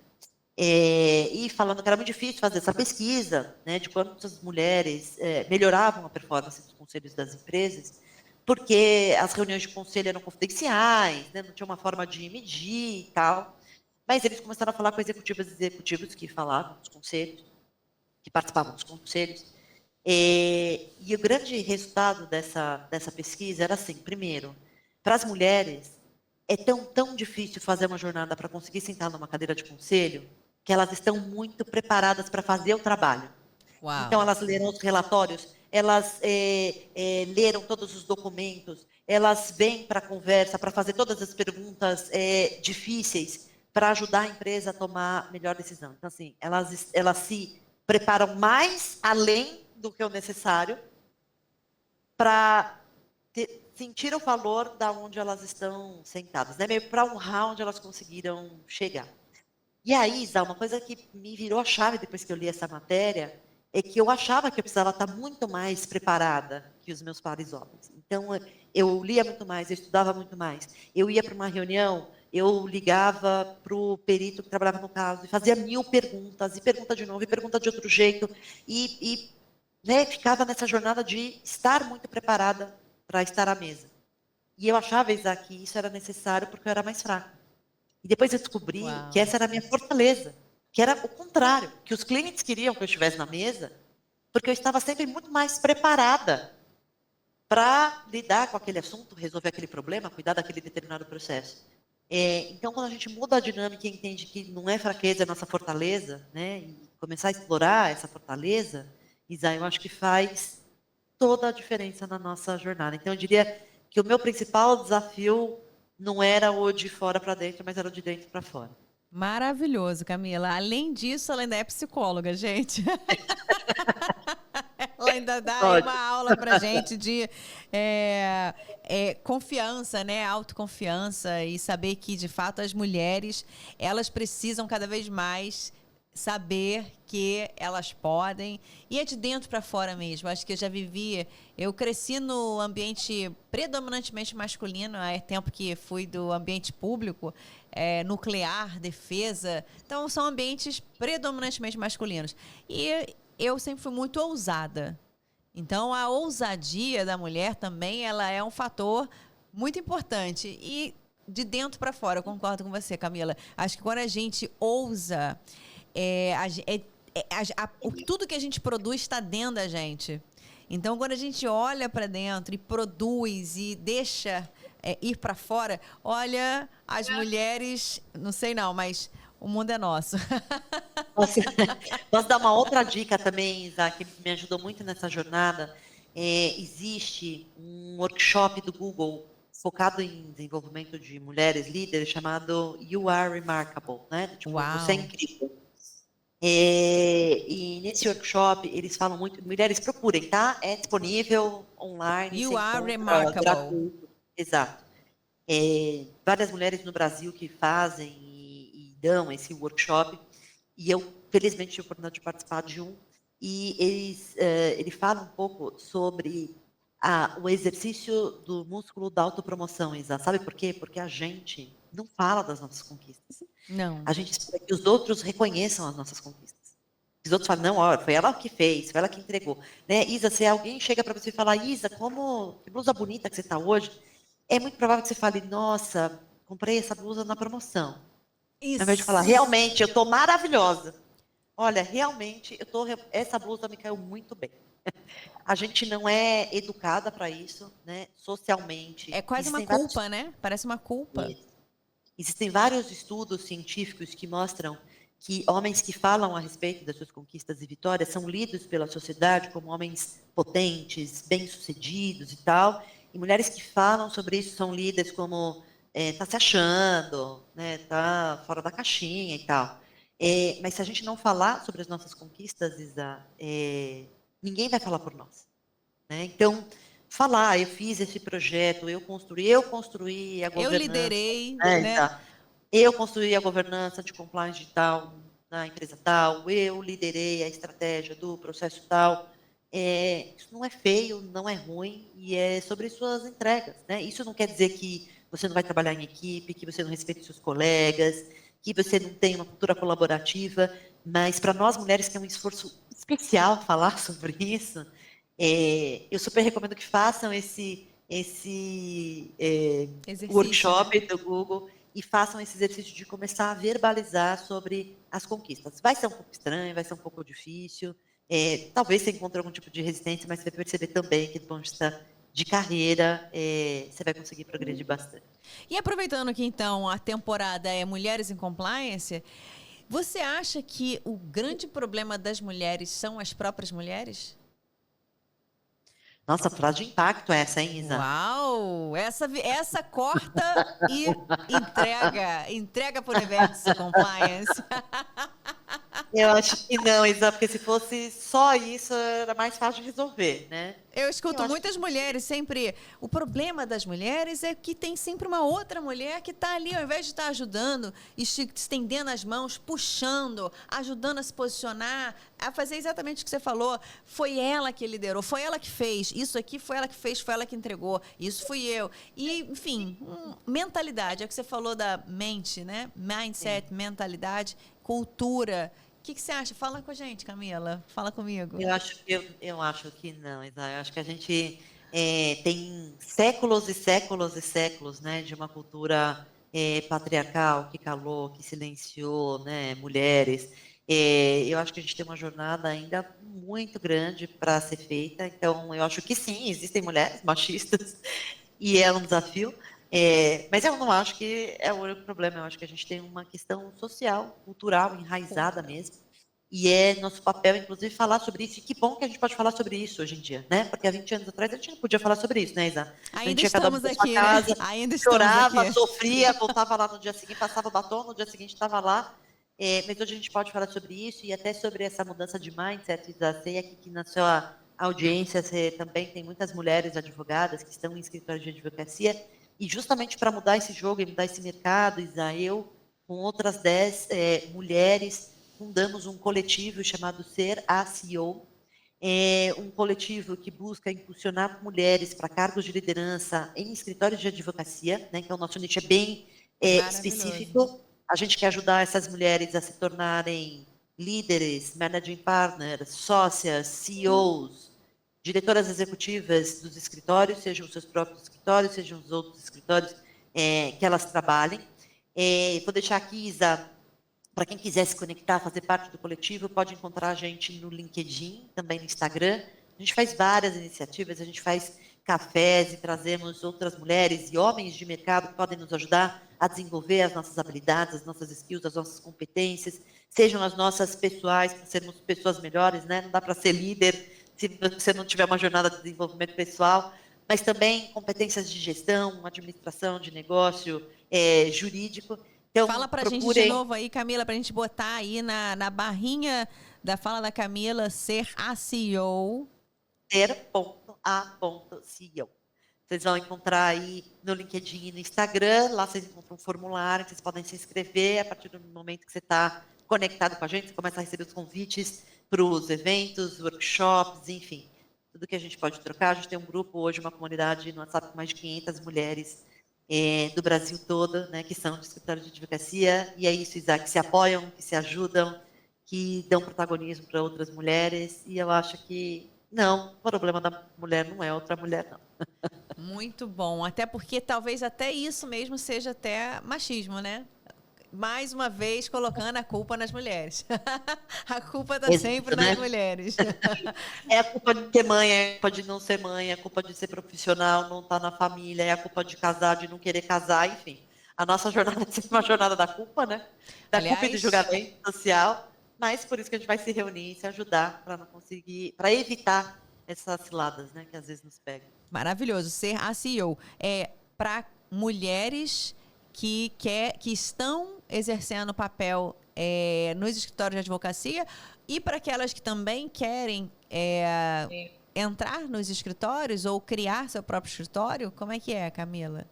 E falando que era muito difícil fazer essa pesquisa, né, de quantas mulheres melhoravam a performance dos conselhos das empresas, porque as reuniões de conselho eram confidenciais, né, não tinha uma forma de medir e tal. Mas eles começaram a falar com executivos que falavam dos conselhos, que participavam dos conselhos. E o grande resultado dessa pesquisa era assim, primeiro, para as mulheres, é tão difícil fazer uma jornada para conseguir sentar numa cadeira de conselho, que elas estão muito preparadas para fazer o trabalho. Uau. Então, elas leram os relatórios, elas leram todos os documentos, elas vêm para a conversa, para fazer todas as perguntas difíceis, para ajudar a empresa a tomar a melhor decisão. Então, assim, elas se preparam mais além do que o necessário para sentir o valor da onde elas estão sentadas, né? Meio para honrar onde elas conseguiram chegar. E aí, Isa, uma coisa que me virou a chave depois que eu li essa matéria é que eu achava que eu precisava estar muito mais preparada que os meus pares homens. Então, eu lia muito mais, eu estudava muito mais. Eu ia para uma reunião, eu ligava para o perito que trabalhava no caso e fazia 1000 perguntas, e pergunta de novo, e pergunta de outro jeito, né, ficava nessa jornada de estar muito preparada para estar à mesa. E eu achava, Isaac, que isso era necessário porque eu era mais fraca. E depois eu descobri que essa era a minha fortaleza, que era o contrário, que os clientes queriam que eu estivesse na mesa, porque eu estava sempre muito mais preparada para lidar com aquele assunto, resolver aquele problema, cuidar daquele determinado processo. Então, quando a gente muda a dinâmica e entende que não é fraqueza, é nossa fortaleza, né, e começar a explorar essa fortaleza, Isa, eu acho que faz toda a diferença na nossa jornada. Então, eu diria que o meu principal desafio não era o de fora para dentro, mas era o de dentro para fora. Maravilhoso, Camila. Além disso, ela ainda é psicóloga, gente. Ela ainda dá uma aula pra gente de confiança, né? Autoconfiança e saber que, de fato, as mulheres, elas precisam cada vez mais saber que elas podem, e é de dentro para fora mesmo. Acho que eu cresci no ambiente predominantemente masculino, há tempo que fui do ambiente público, nuclear, defesa, então são ambientes predominantemente masculinos. E eu sempre fui muito ousada. Então, a ousadia da mulher também, ela é um fator muito importante. E de dentro para fora, eu concordo com você, Camila. Acho que quando a gente ousa, tudo que a gente produz está dentro da gente. Então, quando a gente olha para dentro e produz e deixa ir para fora, olha, as mulheres, não sei não, mas o mundo é nosso. Posso, posso dar uma outra dica também, Isa, que me ajudou muito nessa jornada. Existe um workshop do Google focado em desenvolvimento de mulheres líderes chamado You Are Remarkable, né? Tipo, você é Uau! incrível. E nesse workshop eles falam muito, mulheres procurem, tá? É disponível online, você You are encontra remarkable. gratuito. Exato. Várias mulheres no Brasil que fazem e dão esse workshop, e eu, felizmente, tive a oportunidade de participar de um, e ele fala um pouco sobre o exercício do músculo da autopromoção, Isa. Sabe por quê? Porque a gente não fala das nossas conquistas. Não. A gente espera que os outros reconheçam as nossas conquistas. Os outros falam, não, ó, foi ela que fez, foi ela que entregou. Né? Isa, se alguém chega para você e fala, Isa, que blusa bonita que você está hoje, é muito provável que você fale, nossa, comprei essa blusa na promoção. Ao invés de falar, Isso. realmente, eu estou maravilhosa. Olha, realmente, essa blusa me caiu muito bem. A gente não é educada para isso, né? Socialmente. É quase uma culpa, né? Parece uma culpa. Existem vários estudos científicos que mostram que homens que falam a respeito das suas conquistas e vitórias são lidos pela sociedade como homens potentes, bem-sucedidos e tal, e mulheres que falam sobre isso são lidas como tá se achando, né, tá fora da caixinha e tal. Mas se a gente não falar sobre as nossas conquistas, Isa, ninguém vai falar por nós. Né? Então, falar, eu fiz esse projeto, eu construí a Eu governança, liderei, né? né? Tá. Eu construí a governança de compliance digital na empresa tal, eu liderei a estratégia do processo tal. Isso não é feio, não é ruim, e é sobre suas entregas. Né? Isso não quer dizer que você não vai trabalhar em equipe, que você não respeite seus colegas, que você não tem uma cultura colaborativa, mas para nós mulheres que é um esforço especial falar sobre isso, eu super recomendo que façam esse Exercício, né? workshop do Google e façam esse exercício de começar a verbalizar sobre as conquistas. Vai ser um pouco estranho, vai ser um pouco difícil, talvez você encontre algum tipo de resistência, mas você vai perceber também que do ponto de vista de carreira, você vai conseguir progredir bastante. E aproveitando que então a temporada é Mulheres em Compliance, você acha que o grande problema das mulheres são as próprias mulheres? Nossa, frase de impacto essa, hein, Isa? Uau! Essa corta e entrega para o universo compliance. Eu acho que não, Isa, porque se fosse só isso, era mais fácil de resolver, né? Eu Eu escuto acho que muitas mulheres sempre. O problema das mulheres é que tem sempre uma outra mulher que está ali, ao invés de estar ajudando, estendendo as mãos, puxando, ajudando a se posicionar, a fazer exatamente o que você falou. Foi ela que liderou, foi ela que fez. Isso aqui foi ela que fez, foi ela que entregou. Isso fui eu. E, enfim, mentalidade. É o que você falou da mente, né? Mindset, sim. mentalidade, cultura. O que você acha? Fala com a gente, Camila. Fala comigo. Eu acho que não, Isa. Eu acho que a gente tem séculos e séculos e séculos, né, de uma cultura patriarcal que calou, que silenciou, né, mulheres. Eu acho que a gente tem uma jornada ainda muito grande para ser feita. Então, eu acho que sim, existem mulheres machistas e é um desafio. Mas eu não acho que é o único problema. Eu acho que a gente tem uma questão social, cultural, enraizada Cultura. mesmo. E é nosso papel, inclusive, falar sobre isso. E que bom que a gente pode falar sobre isso hoje em dia, né? Porque há 20 anos atrás a gente não podia falar sobre isso, né, Isa? A Ainda gente ia cada um estamos para sua aqui, né? casa, Ainda estamos chorava, aqui. sofria, voltava lá no dia seguinte, passava o batom, no dia seguinte estava lá. Mas hoje a gente pode falar sobre isso e até sobre essa mudança de mindset, Isa. Sei aqui que na sua audiência você também tem muitas mulheres advogadas que estão em escritórios de advocacia. E justamente para mudar esse jogo e mudar esse mercado, Isa, eu, com outras 10 mulheres, fundamos um coletivo chamado Ser a CEO, um coletivo que busca impulsionar mulheres para cargos de liderança em escritórios de advocacia, né? Então, nosso nicho é bem Maravilhoso. específico. A gente quer ajudar essas mulheres a se tornarem líderes, managing partners, sócias, CEOs, diretoras executivas dos escritórios, sejam os seus próprios escritórios, sejam os outros escritórios que elas trabalhem. Vou deixar aqui, Isa, para quem quiser se conectar, fazer parte do coletivo, pode encontrar a gente no LinkedIn, também no Instagram. A gente faz várias iniciativas, a gente faz cafés e trazemos outras mulheres e homens de mercado que podem nos ajudar a desenvolver as nossas habilidades, as nossas skills, as nossas competências, sejam as nossas pessoais, para sermos pessoas melhores, né? Não dá para ser líder se você não tiver uma jornada de desenvolvimento pessoal, mas também competências de gestão, administração de negócio, jurídico. Fala Então, pra gente de procurem novo aí, Camila, pra gente botar aí na barrinha da fala da Camila, ser a CEO. ser.a.ceo. Vocês vão encontrar aí no LinkedIn e no Instagram, lá vocês encontram um formulário, vocês podem se inscrever, a partir do momento que você está conectado com a gente, você começa a receber os convites para os eventos, workshops, enfim, tudo que a gente pode trocar. A gente tem um grupo hoje, uma comunidade no WhatsApp com mais de 500 mulheres do Brasil todo, né, que são de escritório de advocacia, e é isso, Isaac, que se apoiam, que se ajudam, que dão protagonismo para outras mulheres, e eu acho que não, o problema da mulher não é outra mulher, não. Muito bom. Até porque talvez até isso mesmo seja até machismo, né? Mais uma vez colocando a culpa nas mulheres. A culpa está sempre Exato, nas né? mulheres. É a culpa de ter mãe, é a culpa de não ser mãe, é a culpa de ser profissional, não estar na família, é a culpa de casar, de não querer casar, enfim. A nossa jornada é sempre uma jornada da culpa, né? Da culpa e do Aliás, julgamento social, mas por isso que a gente vai se reunir e se ajudar para não conseguir, para evitar essas ciladas, né, que às vezes nos pegam. maravilhoso. Ser a CEO é para mulheres que estão exercendo papel nos escritórios de advocacia e para aquelas que também querem entrar nos escritórios ou criar seu próprio escritório. Como é que é, Camila?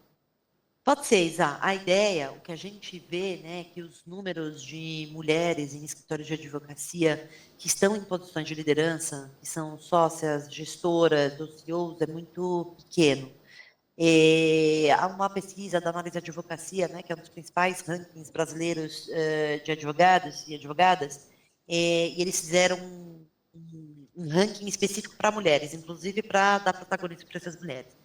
Pode ser, Isa. A ideia, o que a gente vê, né, que os números de mulheres em escritórios de advocacia que estão em posições de liderança, que são sócias, gestoras, ou CEOs, é muito pequeno. Há uma pesquisa da Análise de Advocacia, né, que é um dos principais rankings brasileiros de advogados e advogadas, e eles fizeram um ranking específico para mulheres, inclusive para dar protagonismo para essas mulheres.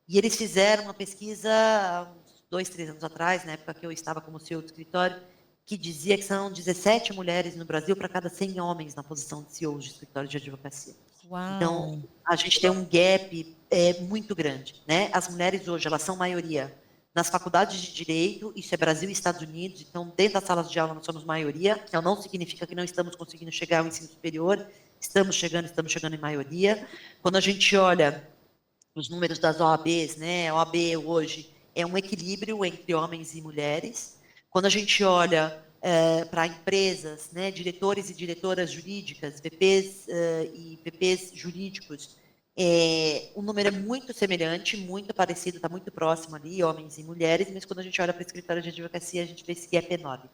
E eles fizeram uma pesquisa há uns 2, 3 anos atrás, na época que eu estava como CEO do escritório, que dizia que são 17 mulheres no Brasil para cada 100 homens na posição de CEO de escritório de advocacia. Então, Uau! a gente tem um gap muito grande, né? As mulheres hoje, elas são maioria nas faculdades de direito, isso é Brasil e Estados Unidos, então dentro das salas de aula nós somos maioria, então não significa que não estamos conseguindo chegar ao ensino superior, estamos chegando em maioria. Quando a gente olha os números das OABs, né? A OAB hoje é um equilíbrio entre homens e mulheres. Quando a gente olha para empresas, né, diretores e diretoras jurídicas, VPs e VPs jurídicos, o número é muito semelhante, muito parecido, está muito próximo ali, homens e mulheres, mas quando a gente olha para o escritório de advocacia, a gente vê esse gap enorme.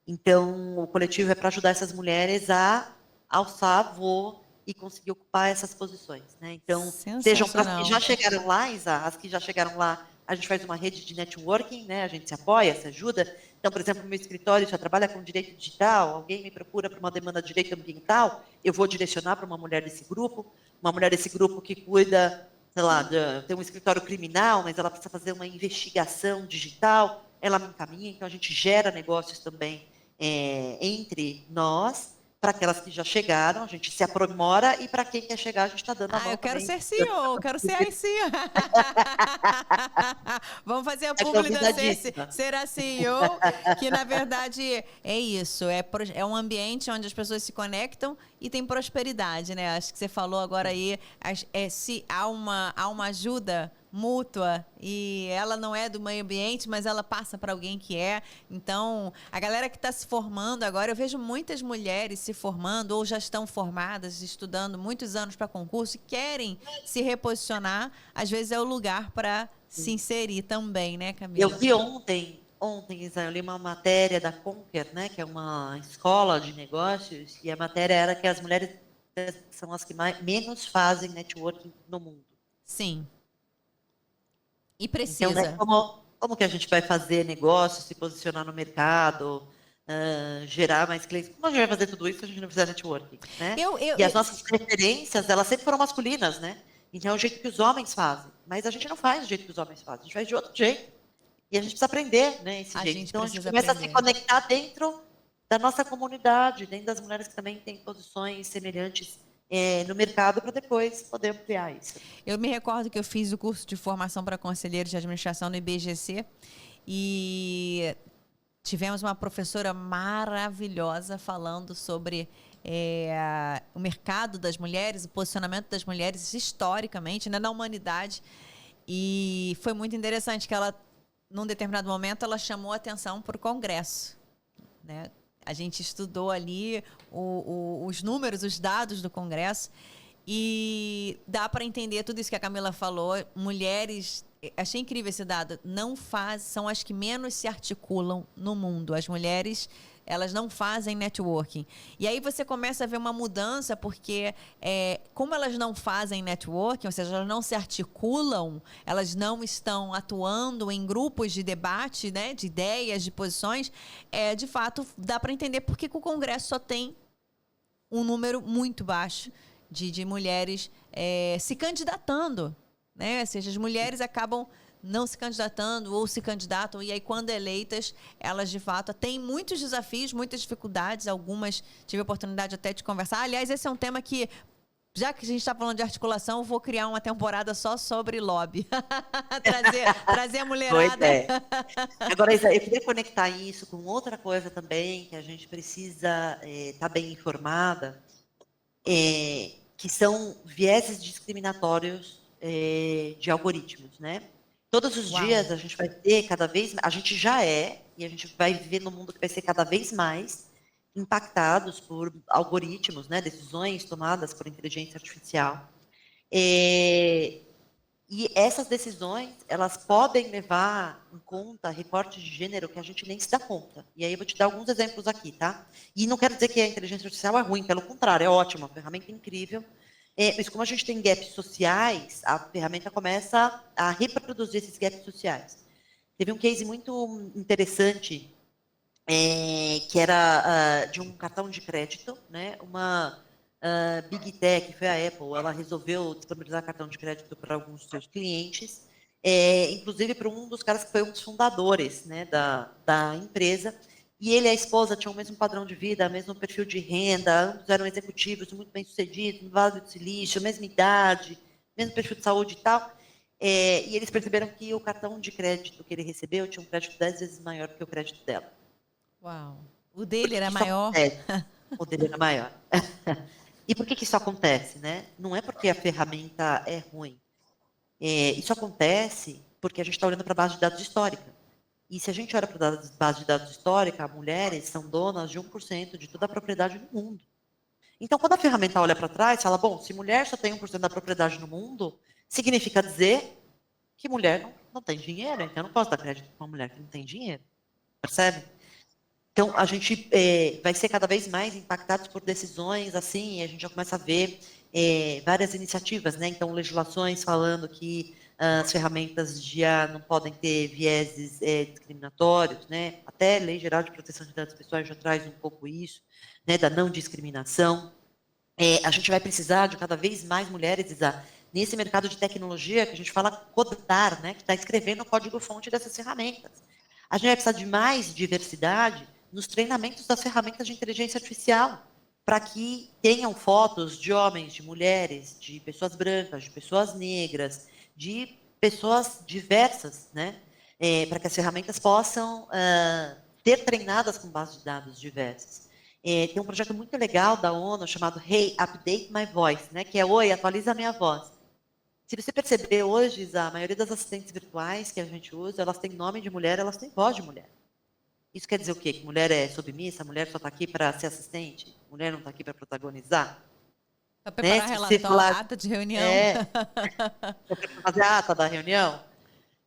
Então, o coletivo é para ajudar essas mulheres a alçar voo e conseguir ocupar essas posições, né? Então, sejam para as que Sensacional. já chegaram lá, Isa, as que já chegaram lá, a gente faz uma rede de networking, né? A gente se apoia, se ajuda. Então, por exemplo, no meu escritório já trabalha com direito digital, alguém me procura para uma demanda de direito ambiental, eu vou direcionar para uma mulher desse grupo que cuida, sei lá, tem um escritório criminal, mas ela precisa fazer uma investigação digital, ela me encaminha, então a gente gera negócios também entre nós, para aquelas que já chegaram, a gente se aprimora, e para quem quer chegar, a gente está dando a Ah, mão eu quero também. ser CEO, eu quero ser a CEO. Vamos fazer a É publi da convidadíssima. ser a CEO, que na verdade é isso, é um ambiente onde as pessoas se conectam e tem prosperidade, né? Acho que você falou agora aí, se há uma ajuda mútua e ela não é do meio ambiente, mas ela passa para alguém que é. Então, a galera que está se formando agora, eu vejo muitas mulheres se formando ou já estão formadas, estudando muitos anos para concurso e querem se reposicionar. Às vezes é o lugar para se inserir também, né, Eu Camila? vi ontem, Isa, eu li uma matéria da Conquer, né, que é uma escola de negócios, e a matéria era que as mulheres são as que menos fazem networking no mundo. Sim. E Então, né, precisa. como que a gente vai fazer negócio, se posicionar no mercado, gerar mais clientes? Como a gente vai fazer tudo isso se a gente não fizer networking, né? Eu, eu, E as eu- nossas referências, elas sempre foram masculinas, né? Então, é o jeito que os homens fazem. Mas a gente não faz do jeito que os homens fazem, a gente faz de outro jeito. E a gente precisa aprender, né, esse a jeito. gente Então, a gente precisa começa a se aprender. conectar dentro da nossa comunidade, dentro das mulheres que também têm posições semelhantes no mercado para depois poder ampliar isso. Eu me recordo que eu fiz o curso de formação para conselheiros de administração no IBGC e tivemos uma professora maravilhosa falando sobre o mercado das mulheres, o posicionamento das mulheres historicamente, né, na humanidade. E foi muito interessante que ela, num determinado momento, ela chamou a atenção para o Congresso, né? A gente estudou ali os números, os dados do Congresso e dá para entender tudo isso que a Camila falou. Mulheres, achei incrível esse dado, são as que menos se articulam no mundo. As mulheres, elas não fazem networking. E aí você começa a ver uma mudança, porque como elas não fazem networking, ou seja, elas não se articulam, elas não estão atuando em grupos de debate, né, de ideias, de posições, de fato, dá para entender por que o Congresso só tem um número muito baixo de mulheres se candidatando, né? Ou seja, as mulheres acabam não se candidatando ou se candidatam, e aí quando eleitas, elas de fato têm muitos desafios, muitas dificuldades, algumas tive a oportunidade até de conversar. Aliás, esse é um tema que, já que a gente está falando de articulação, eu vou criar uma temporada só sobre lobby. trazer a mulherada. Pois é. Agora, Isa, eu queria conectar isso com outra coisa também, que a gente precisa estar bem informada, que são vieses discriminatórios de algoritmos, né? Todos os dias a gente vai ter cada vez, a gente já e a gente vai viver num mundo que vai ser cada vez mais impactados por algoritmos, né? Decisões tomadas por inteligência artificial. E essas decisões, elas podem levar em conta recortes de gênero que a gente nem se dá conta. E aí eu vou te dar alguns exemplos aqui, tá? E não quero dizer que a inteligência artificial é ruim, pelo contrário, é ótima, uma ferramenta incrível. Mas como a gente tem gaps sociais, a ferramenta começa a reproduzir esses gaps sociais. Teve um case muito interessante, que era de um cartão de crédito, né? Uma Big Tech, foi a Apple, ela resolveu disponibilizar cartão de crédito para alguns dos seus clientes, inclusive para um dos caras que foi um dos fundadores, né, da empresa. E ele e a esposa tinham o mesmo padrão de vida, o mesmo perfil de renda, ambos eram executivos, muito bem-sucedidos, no Vale do Silício, mesma idade, mesmo perfil de saúde e tal. E eles perceberam que o cartão de crédito que ele recebeu tinha um crédito 10 vezes maior que o crédito dela. Uau! O dele era maior? O dele era maior. E por que isso acontece, né? Não é porque a ferramenta é ruim. Isso acontece porque a gente está olhando para a base de dados histórica. E se a gente olha para a base de dados histórica, mulheres são donas de 1% de toda a propriedade no mundo. Então, quando a ferramenta olha para trás, fala, bom, se mulher só tem 1% da propriedade no mundo, significa dizer que mulher não tem dinheiro, então eu não posso dar crédito para uma mulher que não tem dinheiro. Percebe? Então, a gente vai ser cada vez mais impactados por decisões assim, e a gente já começa a ver várias iniciativas, né? Então, legislações falando que as ferramentas já não podem ter vieses discriminatórios, né? Até a Lei Geral de Proteção de Dados Pessoais já traz um pouco isso, né? Da não discriminação. A gente vai precisar de cada vez mais mulheres, Isa, nesse mercado de tecnologia que a gente fala codar, né? Que está escrevendo o código-fonte dessas ferramentas. A gente vai precisar de mais diversidade nos treinamentos das ferramentas de inteligência artificial, para que tenham fotos de homens, de mulheres, de pessoas brancas, de pessoas negras, de pessoas diversas, né? Para que as ferramentas possam ser treinadas com bases de dados diversas. Tem um projeto muito legal da ONU chamado Hey, Update My Voice, né? Que é Oi, atualiza a minha voz. Se você perceber hoje, a maioria das assistentes virtuais que a gente usa, elas têm nome de mulher, elas têm voz de mulher. Isso quer dizer o quê? Que mulher é submissa, mulher só está aqui para ser assistente, mulher não está aqui para protagonizar? Para preparar relatório, ata de reunião. Para fazer a ata da reunião.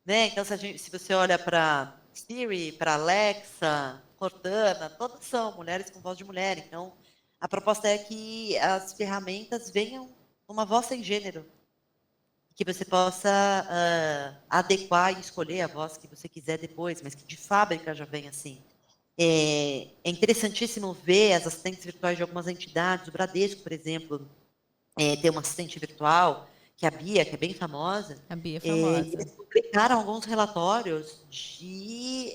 Né? Então, se você olha para Siri, para Alexa, Cortana, todas são mulheres com voz de mulher. Então, a proposta é que as ferramentas venham com uma voz sem gênero, que você possa adequar e escolher a voz que você quiser depois, mas que de fábrica já vem assim. É interessantíssimo ver as assistentes virtuais de algumas entidades. O Bradesco, por exemplo, tem uma assistente virtual, que é a Bia, que é bem famosa. A Bia é famosa. Eles publicaram alguns relatórios de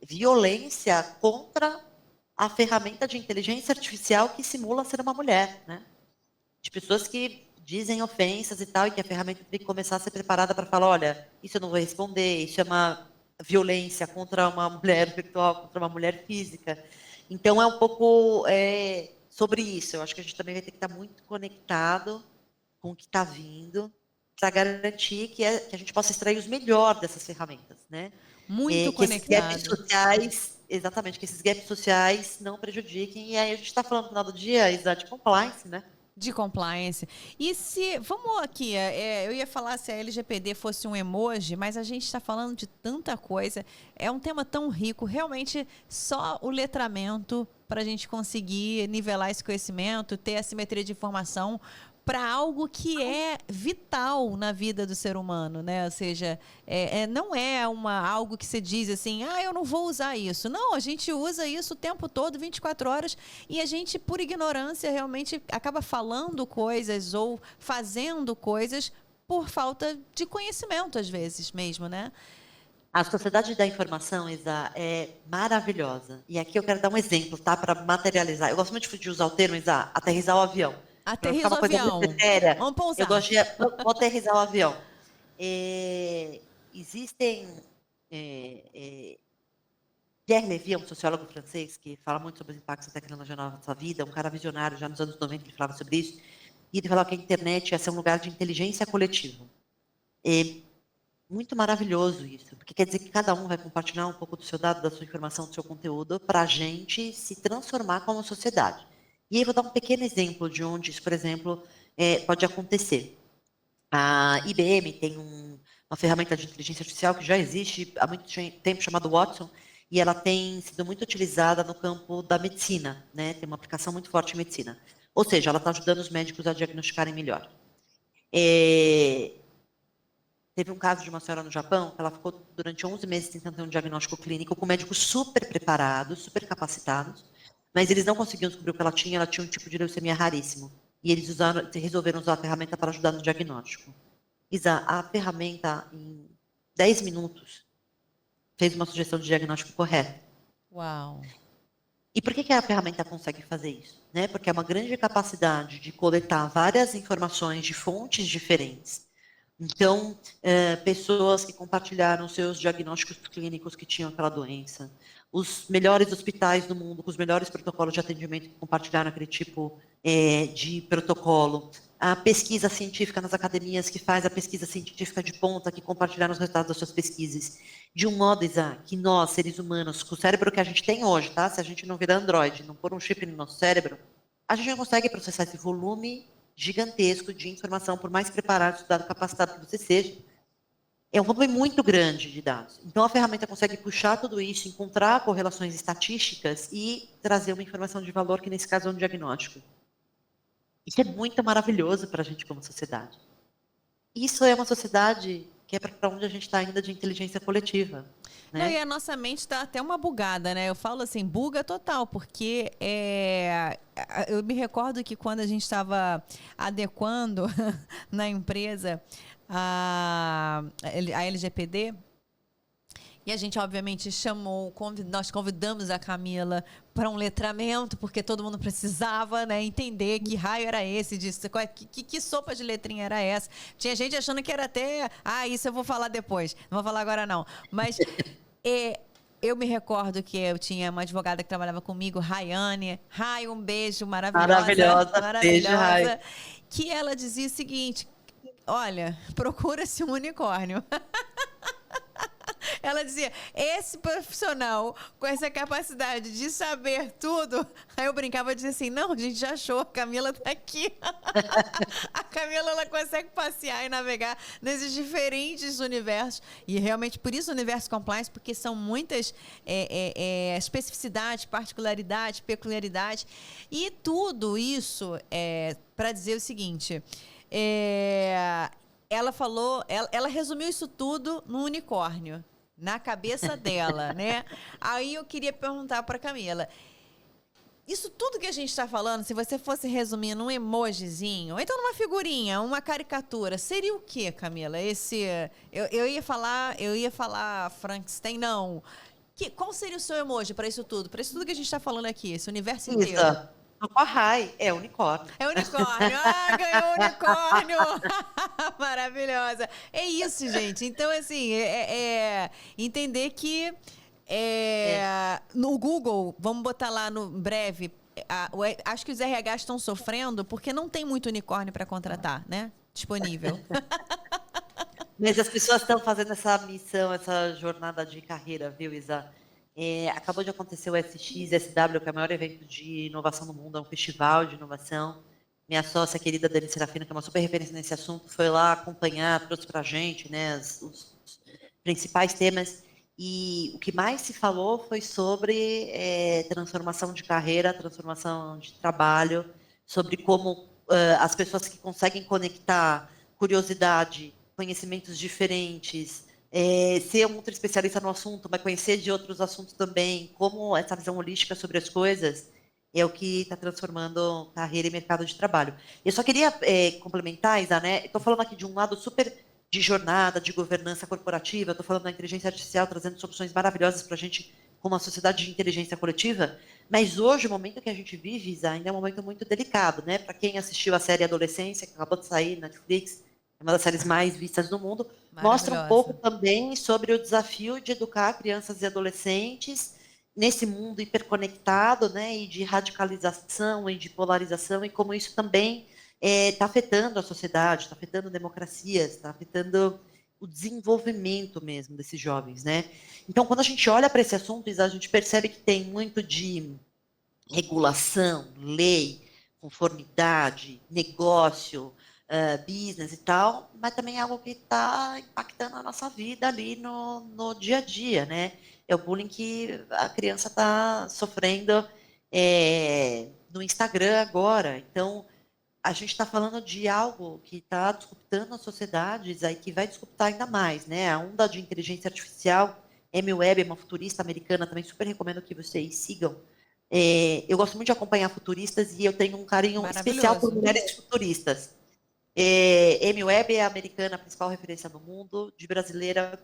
violência contra a ferramenta de inteligência artificial que simula ser uma mulher, né? de pessoas que dizem ofensas e tal, e que a ferramenta tem que começar a ser preparada para falar, olha, isso eu não vou responder, isso é uma violência contra uma mulher virtual, contra uma mulher física. Então, é um pouco sobre isso. Eu acho que a gente também vai ter que estar muito conectado com o que está vindo, para garantir que a gente possa extrair os melhores dessas ferramentas, né? Muito Que esses gaps conectado. sociais, exatamente, que esses gaps sociais não prejudiquem. E aí a gente está falando no final do dia, Isa, de compliance, né? De compliance. E se, vamos aqui, eu ia falar se a LGPD fosse um emoji, mas a gente está falando de tanta coisa, é um tema tão rico, realmente só o letramento para a gente conseguir nivelar esse conhecimento, ter a simetria de informação para algo que é vital na vida do ser humano, né? Ou seja, não é algo que você diz assim, eu não vou usar isso. Não, a gente usa isso o tempo todo, 24 horas, e a gente, por ignorância, realmente acaba falando coisas ou fazendo coisas por falta de conhecimento, às vezes mesmo, né? A sociedade da informação, Isa, é maravilhosa. E aqui eu quero dar um exemplo, tá? Para materializar. Eu gosto muito de usar o termo, Isa, aterrissar o avião. Para não ficar Aterriza o uma coisa muito avião. séria, Vamos eu pousar. gosto de vou aterrissar o avião. Existem. Pierre Levy é um sociólogo francês que fala muito sobre os impactos da tecnologia na nossa vida, um cara visionário, já nos anos 90 ele falava sobre isso, e ele falava que a internet ia ser um lugar de inteligência coletiva. É muito maravilhoso isso, porque quer dizer que cada um vai compartilhar um pouco do seu dado, da sua informação, do seu conteúdo, para a gente se transformar como sociedade. E aí eu vou dar um pequeno exemplo de onde isso, por exemplo, pode acontecer. A IBM tem uma ferramenta de inteligência artificial que já existe há muito tempo, chamada Watson, e ela tem sido muito utilizada no campo da medicina, né? Tem uma aplicação muito forte em medicina. Ou seja, ela está ajudando os médicos a diagnosticarem melhor. Teve um caso de uma senhora no Japão, que ela ficou durante 11 meses tentando ter um diagnóstico clínico com médicos super preparados, super capacitados, mas eles não conseguiam descobrir o que ela tinha um tipo de leucemia raríssimo. E eles resolveram usar a ferramenta para ajudar no diagnóstico. Isa, a ferramenta, em 10 minutos, fez uma sugestão de diagnóstico correto. Uau. E por que a ferramenta consegue fazer isso? Né? Porque é uma grande capacidade de coletar várias informações de fontes diferentes. Então, pessoas que compartilharam seus diagnósticos clínicos que tinham aquela doença, os melhores hospitais do mundo, com os melhores protocolos de atendimento que compartilharam aquele tipo de protocolo, a pesquisa científica nas academias que faz a pesquisa científica de ponta, que compartilharam os resultados das suas pesquisas, de um modo, Isa, que nós, seres humanos, com o cérebro que a gente tem hoje, tá? Se a gente não virar Android, não pôr um chip no nosso cérebro, a gente não consegue processar esse volume gigantesco de informação, por mais preparado, estudado, capacitado que você seja. É um volume muito grande de dados. Então, a ferramenta consegue puxar tudo isso, encontrar correlações estatísticas e trazer uma informação de valor, que nesse caso é um diagnóstico. Isso é muito maravilhoso para a gente como sociedade. Isso é uma sociedade que é para onde a gente está ainda de inteligência coletiva. Né? Não, e a nossa mente está até uma bugada, né? Eu falo assim, buga total, porque eu me recordo que quando a gente estava adequando na empresa a LGPD, e a gente, obviamente, nós convidamos a Camila para um letramento, porque todo mundo precisava, né, entender que raio era esse, que sopa de letrinha era essa. Tinha gente achando que era até... isso eu vou falar depois, não vou falar agora não. Mas eu me recordo que eu tinha uma advogada que trabalhava comigo, Rayane. Rai, um beijo, maravilhosa. Beijo, Rai. Que ela dizia o seguinte, olha, procura-se um unicórnio. Ela dizia, esse profissional com essa capacidade de saber tudo. Aí eu brincava e dizia assim, não, a gente já achou, a Camila tá aqui. A Camila, ela consegue passear e navegar nesses diferentes universos. E realmente, por isso o universo compliance, porque são muitas especificidades, particularidades, peculiaridades. E tudo isso para dizer o seguinte... ela falou, ela resumiu isso tudo no unicórnio, na cabeça dela, né? Aí eu queria perguntar para Camila, isso tudo que a gente está falando, se você fosse resumir num emojizinho, ou então numa figurinha, uma caricatura, seria o quê, Camila? Eu ia falar Frankenstein, não. Qual seria o seu emoji para isso tudo? Para isso tudo que a gente está falando aqui, esse universo inteiro? Tô com a Rai, é unicórnio. É unicórnio. Ah, ganhou unicórnio! Maravilhosa. É isso, gente. Então, assim, entender que É. no Google, vamos botar lá no breve, acho que os RH estão sofrendo porque não tem muito unicórnio para contratar, né? Disponível. Mas as pessoas estão fazendo essa missão, essa jornada de carreira, viu, Isa? Acabou de acontecer o SXSW, que é o maior evento de inovação do mundo, é um festival de inovação. Minha sócia querida Dani Serafina, que é uma super referência nesse assunto, foi lá acompanhar, trouxe para a gente, né, os principais temas. E o que mais se falou foi sobre transformação de carreira, transformação de trabalho, sobre como as pessoas que conseguem conectar curiosidade, conhecimentos diferentes, ser um outro especialista no assunto, mas conhecer de outros assuntos também, como essa visão holística sobre as coisas é o que está transformando carreira e mercado de trabalho. Eu só queria complementar, Isa, né? Estou falando aqui de um lado super de jornada, de governança corporativa, estou falando da inteligência artificial, trazendo soluções maravilhosas para a gente, como uma sociedade de inteligência coletiva, mas hoje, o momento que a gente vive, Isa, ainda é um momento muito delicado, né? Para quem assistiu a série Adolescência, que acabou de sair na Netflix, é uma das séries mais vistas do mundo, mostra um pouco Maravilhosa. também sobre o desafio de educar crianças e adolescentes nesse mundo hiperconectado, né, e de radicalização e de polarização, e como isso também está afetando a sociedade, está afetando democracias, está afetando o desenvolvimento mesmo desses jovens, né? Então, quando a gente olha para esse assunto, a gente percebe que tem muito de regulação, lei, conformidade, negócio, business e tal, mas também é algo que está impactando a nossa vida ali no dia a dia, né? É o bullying que a criança está sofrendo no Instagram agora. Então, a gente está falando de algo que está disruptando as sociedades, aí que vai disruptar ainda mais, né? A onda de inteligência artificial, Amy Webb, uma futurista americana, também super recomendo que vocês sigam. Eu gosto muito de acompanhar futuristas e eu tenho um carinho especial por Maravilhoso. mulheres futuristas. Amy Webb é a americana, a principal referência no mundo. De brasileira,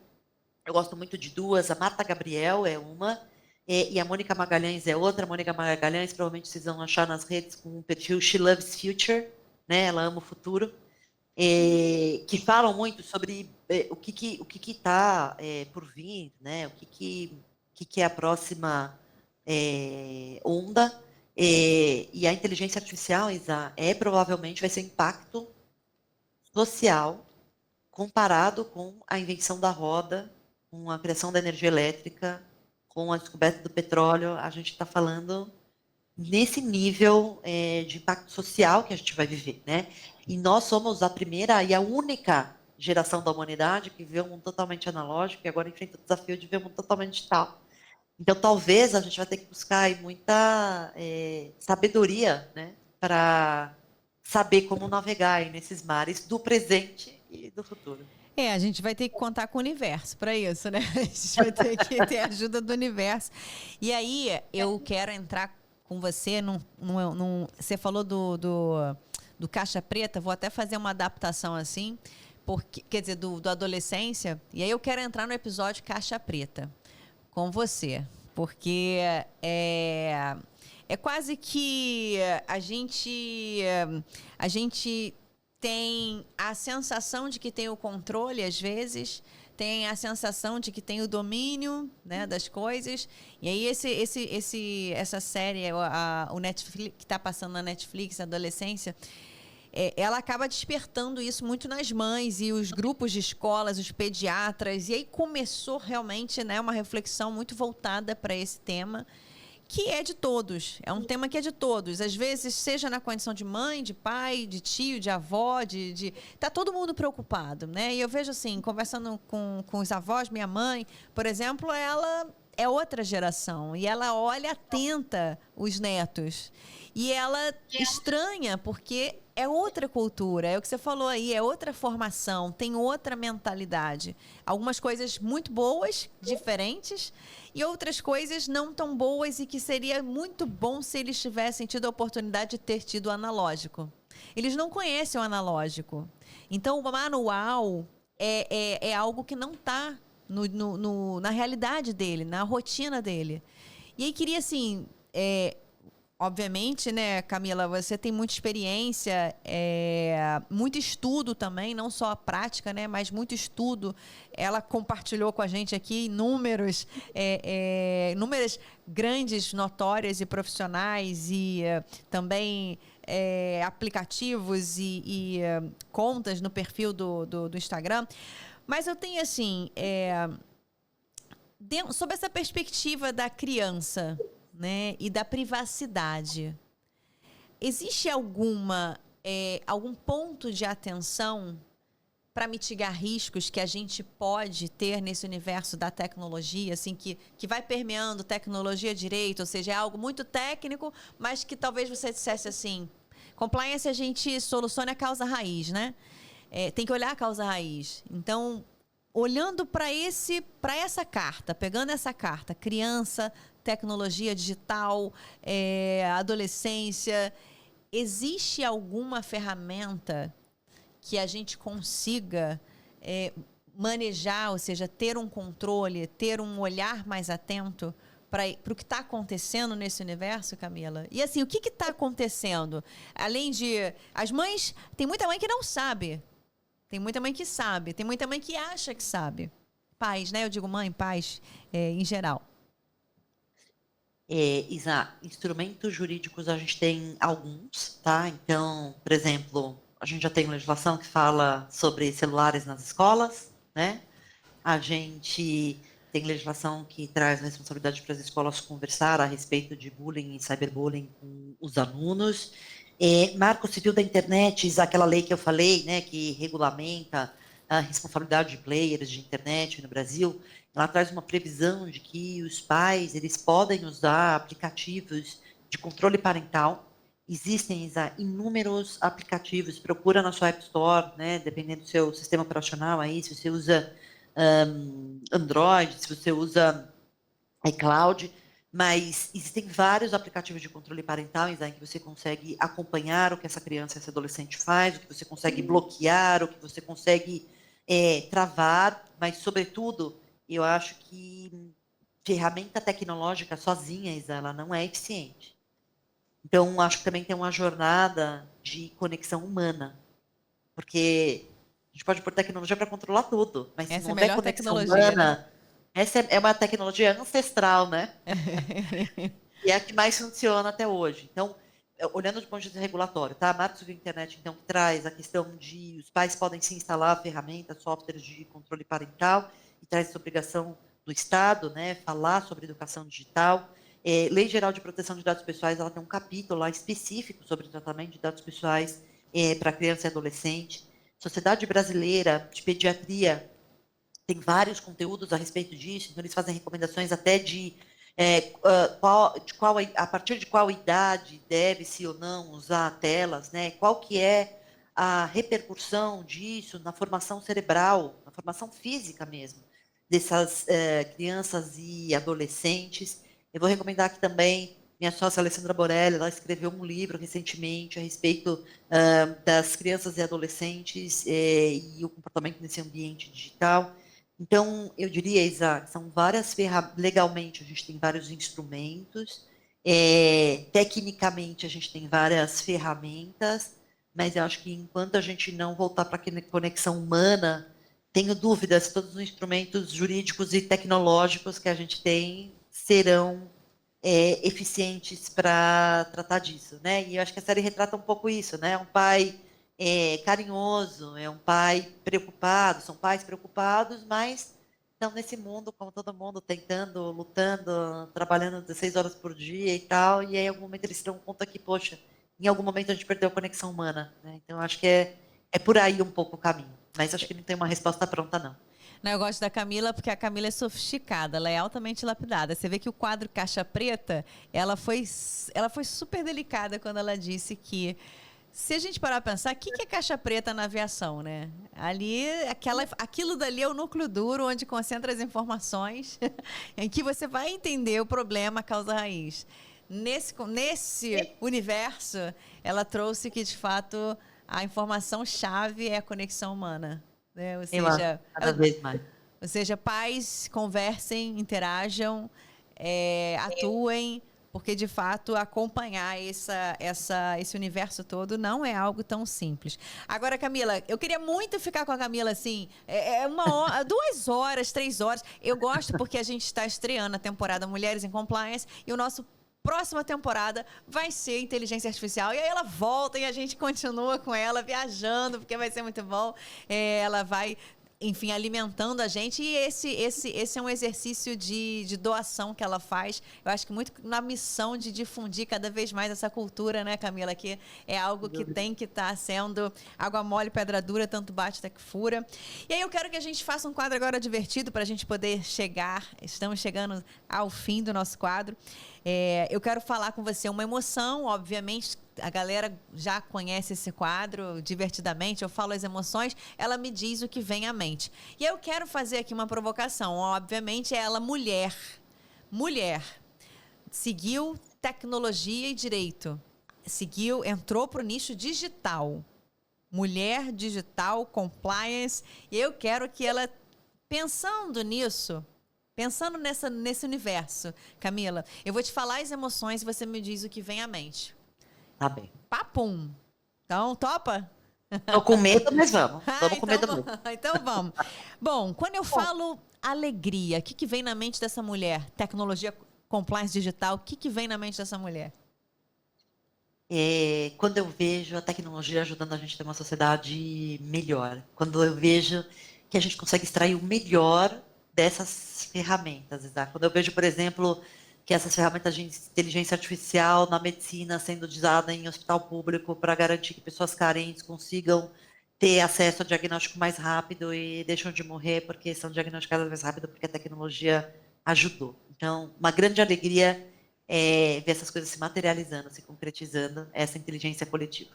eu gosto muito de duas. A Marta Gabriel é uma, e a Mônica Magalhães é outra. A Mônica Magalhães, provavelmente vocês vão achar nas redes com o perfil She Loves Future, né? Ela ama o futuro. Que falam muito sobre o que está por vir, né? O que é a próxima onda. E a inteligência artificial, Isa, provavelmente vai ser um impacto social comparado com a invenção da roda, com a criação da energia elétrica, com a descoberta do petróleo. A gente está falando nesse nível de impacto social que a gente vai viver, né? E nós somos a primeira e a única geração da humanidade que vê um mundo totalmente analógico e agora enfrenta o desafio de ver um mundo totalmente digital. Então, talvez a gente vai ter que buscar aí muita sabedoria, né, para saber como navegar aí nesses mares do presente e do futuro. A gente vai ter que contar com o universo para isso, né? A gente vai ter que ter a ajuda do universo. E aí, eu quero entrar com você você falou do Caixa Preta, vou até fazer uma adaptação assim, porque, quer dizer, do adolescência, e aí eu quero entrar no episódio Caixa Preta com você, porque é quase que a gente tem a sensação de que tem o controle, às vezes, tem a sensação de que tem o domínio, né, das coisas. E aí essa série, o Netflix, que está passando na Netflix, Adolescência, ela acaba despertando isso muito nas mães e os grupos de escolas, os pediatras. E aí começou realmente, né, uma reflexão muito voltada para esse tema, que é de todos. É um tema que é de todos. Às vezes, seja na condição de mãe, de pai, de tio, de avó, tá todo mundo preocupado, né? E eu vejo assim, conversando com os avós, minha mãe, por exemplo, ela é outra geração e ela olha atenta os netos. E ela estranha, porque é outra cultura, é o que você falou aí, é outra formação, tem outra mentalidade. Algumas coisas muito boas, diferentes, e outras coisas não tão boas e que seria muito bom se eles tivessem tido a oportunidade de ter tido o analógico. Eles não conhecem o analógico. Então, o manual é algo que não está na realidade dele, na rotina dele. E aí, queria, assim, Obviamente, né, Camila, você tem muita experiência, muito estudo também, não só a prática, né, mas muito estudo. Ela compartilhou com a gente aqui inúmeras grandes, notórias e profissionais e também aplicativos e contas no perfil do Instagram. Mas eu tenho, assim, sob essa perspectiva da criança, né, e da privacidade, existe algum ponto de atenção para mitigar riscos que a gente pode ter nesse universo da tecnologia, assim, que vai permeando tecnologia direito, ou seja, é algo muito técnico, mas que talvez você dissesse assim, compliance a gente soluciona a causa raiz, né? Tem que olhar a causa raiz. Então, olhando para essa carta, pegando essa carta, criança, tecnologia digital, adolescência, existe alguma ferramenta que a gente consiga manejar, ou seja, ter um controle, ter um olhar mais atento para o que está acontecendo nesse universo, Camila? E assim, o que está acontecendo? Além de... As mães... Tem muita mãe que não sabe. Tem muita mãe que sabe. Tem muita mãe que acha que sabe. Pais, né? Eu digo mãe, pais, em geral. Isa, instrumentos jurídicos a gente tem alguns, tá? Então, por exemplo, a gente já tem legislação que fala sobre celulares nas escolas, né? A gente tem legislação que traz responsabilidade para as escolas conversar a respeito de bullying e cyberbullying com os alunos. Marco Civil da Internet, aquela lei que eu falei, né, que regulamenta a responsabilidade de players de internet no Brasil, ela traz uma previsão de que os pais eles podem usar aplicativos de controle parental. Existem inúmeros aplicativos, procura na sua App Store, né, dependendo do seu sistema operacional aí, se você usa Android, se você usa iCloud, mas existem vários aplicativos de controle parental em que você consegue acompanhar o que essa criança, essa adolescente faz, o que você consegue bloquear, o que você consegue travar, mas, sobretudo, eu acho que ferramenta tecnológica sozinha, Isa, ela não é eficiente. Então, acho que também tem uma jornada de conexão humana, porque a gente pode pôr tecnologia para controlar tudo, mas se Essa é não a houver melhor conexão tecnologia, né? humana, essa é uma tecnologia ancestral, né? E é a que mais funciona até hoje. Então, olhando do ponto de vista regulatório, tá? A Marco Civil Internet, então, que traz a questão de os pais podem sim instalar ferramentas, softwares de controle parental, e traz essa obrigação do Estado, né? Falar sobre educação digital. Lei Geral de Proteção de Dados Pessoais, ela tem um capítulo lá específico sobre o tratamento de dados pessoais para criança e adolescente. Sociedade Brasileira de Pediatria tem vários conteúdos a respeito disso, então eles fazem recomendações até de a partir de qual idade deve-se ou não usar telas, né? Qual que é a repercussão disso na formação cerebral, na formação física mesmo, dessas crianças e adolescentes. Eu vou recomendar aqui também minha sócia Alessandra Borelli, ela escreveu um livro recentemente a respeito das crianças e adolescentes e o comportamento nesse ambiente digital. Então, eu diria, Isaac, são várias ferramentas. Legalmente, a gente tem vários instrumentos, tecnicamente, a gente tem várias ferramentas, mas eu acho que enquanto a gente não voltar para a conexão humana, tenho dúvidas se todos os instrumentos jurídicos e tecnológicos que a gente tem serão eficientes para tratar disso, né? E eu acho que a série retrata um pouco isso, né? Um pai carinhoso, é um pai preocupado, são pais preocupados, mas estão nesse mundo, como todo mundo, tentando, lutando, trabalhando 16 horas por dia e tal, e aí, em algum momento eles se dão conta que, poxa, em algum momento a gente perdeu a conexão humana, né? Então, acho que é por aí um pouco o caminho, mas acho que não tem uma resposta pronta, não. Não, eu gosto da Camila porque a Camila é sofisticada, ela é altamente lapidada. Você vê que o quadro Caixa Preta, ela foi super delicada quando ela disse que se a gente parar para pensar, o que é caixa preta na aviação, né? Ali, aquilo dali é o núcleo duro, onde concentra as informações, em que você vai entender o problema, a causa raiz. Nesse universo, ela trouxe que, de fato, a informação-chave é a conexão humana. Né? Cada vez mais. Ou seja, pais conversem, interajam, atuem porque de fato acompanhar esse universo todo não é algo tão simples. Agora, Camila, eu queria muito ficar com a Camila assim, uma hora, 2 horas, 3 horas. Eu gosto porque a gente está estreando a temporada Mulheres em Compliance e o nosso próxima temporada vai ser inteligência artificial. E aí ela volta e a gente continua com ela viajando, porque vai ser muito bom. Ela vai, enfim, alimentando a gente. E esse é um exercício de doação que ela faz. Eu acho que muito na missão de difundir cada vez mais essa cultura, né, Camila? Que é algo que tem que estar sendo água mole, pedra dura, tanto bate até que fura. E aí eu quero que a gente faça um quadro agora divertido para a gente poder chegar. Estamos chegando ao fim do nosso quadro. Eu quero falar com você uma emoção, obviamente. A galera já conhece esse quadro divertidamente. Eu falo as emoções, ela me diz o que vem à mente. E eu quero fazer aqui uma provocação. Obviamente, ela, mulher, seguiu tecnologia e direito, entrou para o nicho digital. Mulher, digital, compliance. E eu quero que ela, pensando nisso, pensando nesse universo, Camila, eu vou te falar as emoções e você me diz o que vem à mente. Tá bem. Papum. Então, topa? Tô com medo, mas vamos. Vamos com Então, medo mesmo. então vamos. Bom, quando eu falo alegria, o que vem na mente dessa mulher? Tecnologia, compliance digital, o que vem na mente dessa mulher? Quando eu vejo a tecnologia ajudando a gente a ter uma sociedade melhor, quando eu vejo que a gente consegue extrair o melhor dessas ferramentas, Isaac. Quando eu vejo, por exemplo, que essas ferramentas de inteligência artificial na medicina sendo usada em hospital público para garantir que pessoas carentes consigam ter acesso ao diagnóstico mais rápido e deixam de morrer porque são diagnosticadas mais rápido porque a tecnologia ajudou. Então, uma grande alegria ver essas coisas se materializando, se concretizando, essa inteligência coletiva.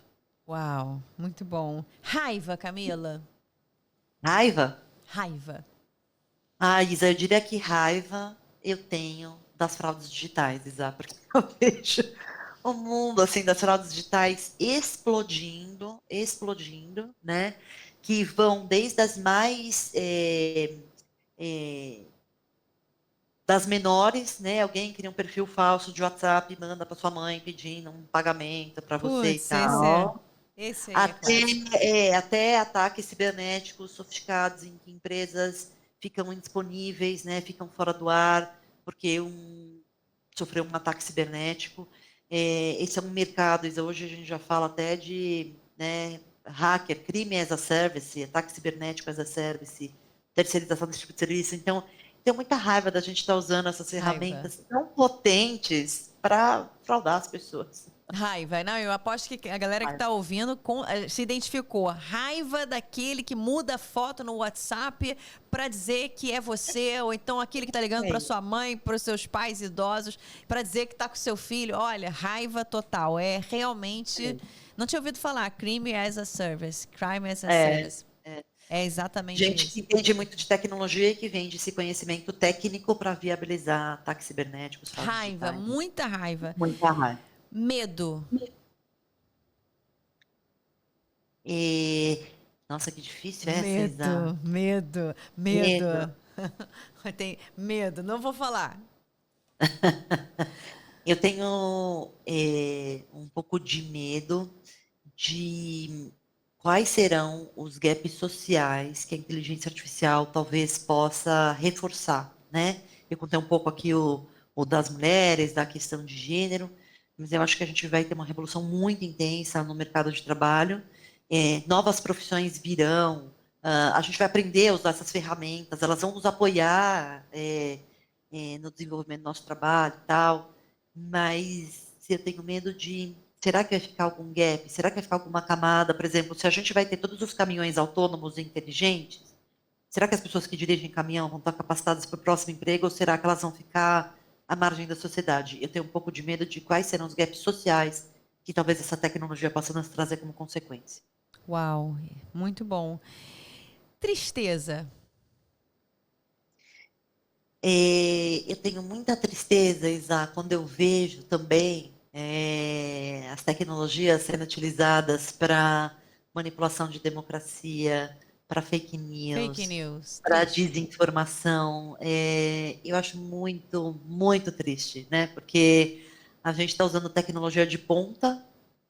Uau, muito bom. Raiva, Camila? Raiva? Raiva. Isa, eu diria que raiva eu tenho das fraudes digitais, Isa, porque eu vejo o mundo assim das fraudes digitais explodindo, né? Que vão desde as mais das menores, né? Alguém cria um perfil falso de WhatsApp e manda para sua mãe pedindo um pagamento para você e Putz, tal. esse aí é Até, clássico. até ataques cibernéticos sofisticados em que empresas ficam indisponíveis, né? Ficam fora do ar porque sofreu um ataque cibernético. Esse é um mercado, hoje a gente já fala até de, né, hacker, crime as a service, ataque cibernético as a service, terceirização desse tipo de serviço. Então, tenho muita raiva da gente estar usando essas Raiva. ferramentas tão potentes para fraudar as pessoas. Raiva. Não, eu aposto que a galera que está ouvindo se identificou. Raiva daquele que muda a foto no WhatsApp para dizer que é você, ou então aquele que está ligando para sua mãe, para os seus pais idosos, para dizer que está com seu filho. Olha, raiva total. É realmente. Não tinha ouvido falar. Crime as a service. Crime as a service. É exatamente Gente isso. que entende muito de tecnologia e que vende esse conhecimento técnico para viabilizar ataques cibernéticos, fraudes Raiva, digitais. muita raiva. Muita raiva. Medo. Nossa, que difícil essa, Isa. Medo. Medo. Tem medo, não vou falar. Eu tenho um pouco de medo de quais serão os gaps sociais que a inteligência artificial talvez possa reforçar, né? Eu contei um pouco aqui o das mulheres, da questão de gênero, mas eu acho que a gente vai ter uma revolução muito intensa no mercado de trabalho. Novas profissões virão, a gente vai aprender a usar essas ferramentas, elas vão nos apoiar no desenvolvimento do nosso trabalho e tal, mas eu tenho medo de, será que vai ficar algum gap? Será que vai ficar alguma camada? Por exemplo, se a gente vai ter todos os caminhões autônomos e inteligentes, será que as pessoas que dirigem caminhão vão estar capacitadas para o próximo emprego ou será que elas vão ficar à margem da sociedade? Eu tenho um pouco de medo de quais serão os gaps sociais que talvez essa tecnologia possa nos trazer como consequência. Uau, muito bom. Tristeza. Eu tenho muita tristeza, Isa, quando eu vejo também as tecnologias sendo utilizadas para manipulação de democracia, para fake Fake news, news. para Triste. desinformação. Eu acho muito, muito triste, né? Porque a gente está usando tecnologia de ponta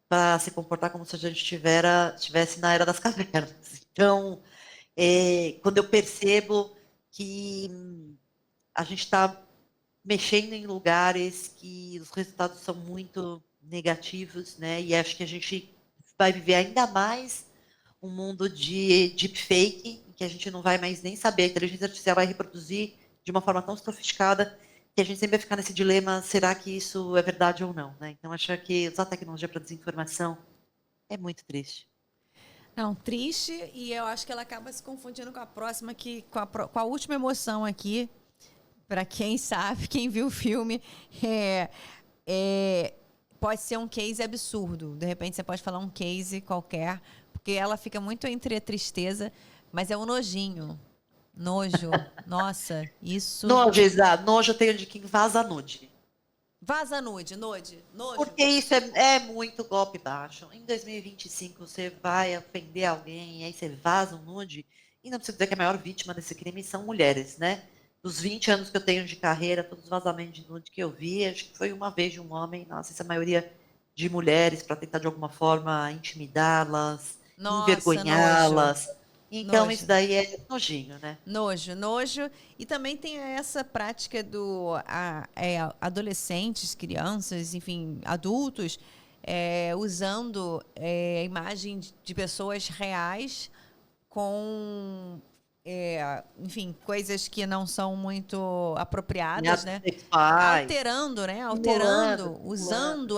para se comportar como se a gente estivesse na era das cavernas. Então, quando eu percebo que a gente está mexendo em lugares que os resultados são muito negativos, né? E acho que a gente vai viver ainda mais um mundo de deepfake, que a gente não vai mais nem saber, a inteligência artificial vai reproduzir de uma forma tão sofisticada que a gente sempre vai ficar nesse dilema, será que isso é verdade ou não, né? Então, acho que usar tecnologia para desinformação é muito triste. Não, triste, e eu acho que ela acaba se confundindo com a próxima, com a última emoção aqui, para quem sabe, quem viu o filme, é, é, pode ser um case absurdo. De repente você pode falar um case qualquer, porque ela fica muito entre a tristeza, mas é um nojinho. Nojo. Nossa, isso. Nojo, exato. Nojo eu tenho de quem vaza nude. Vaza nude, nude, nojo. Porque isso é muito golpe baixo. Em 2025, você vai ofender alguém, e aí você vaza um nude, e não precisa dizer que a maior vítima desse crime são mulheres, né? Dos 20 anos que eu tenho de carreira, todos os vazamentos de nude que eu vi, acho que foi uma vez de um homem, nossa, essa maioria de mulheres, para tentar de alguma forma intimidá-las, Nossa, nojo. envergonhá-las. Então, isso Nojo. daí é nojinho, né? Nojo, nojo. E também tem essa prática do adolescentes, crianças, enfim, adultos, usando a imagem de pessoas reais com, enfim, coisas que não são muito apropriadas, Atos né? sexuais, Alterando, né? simulando, Alterando, simulando. usando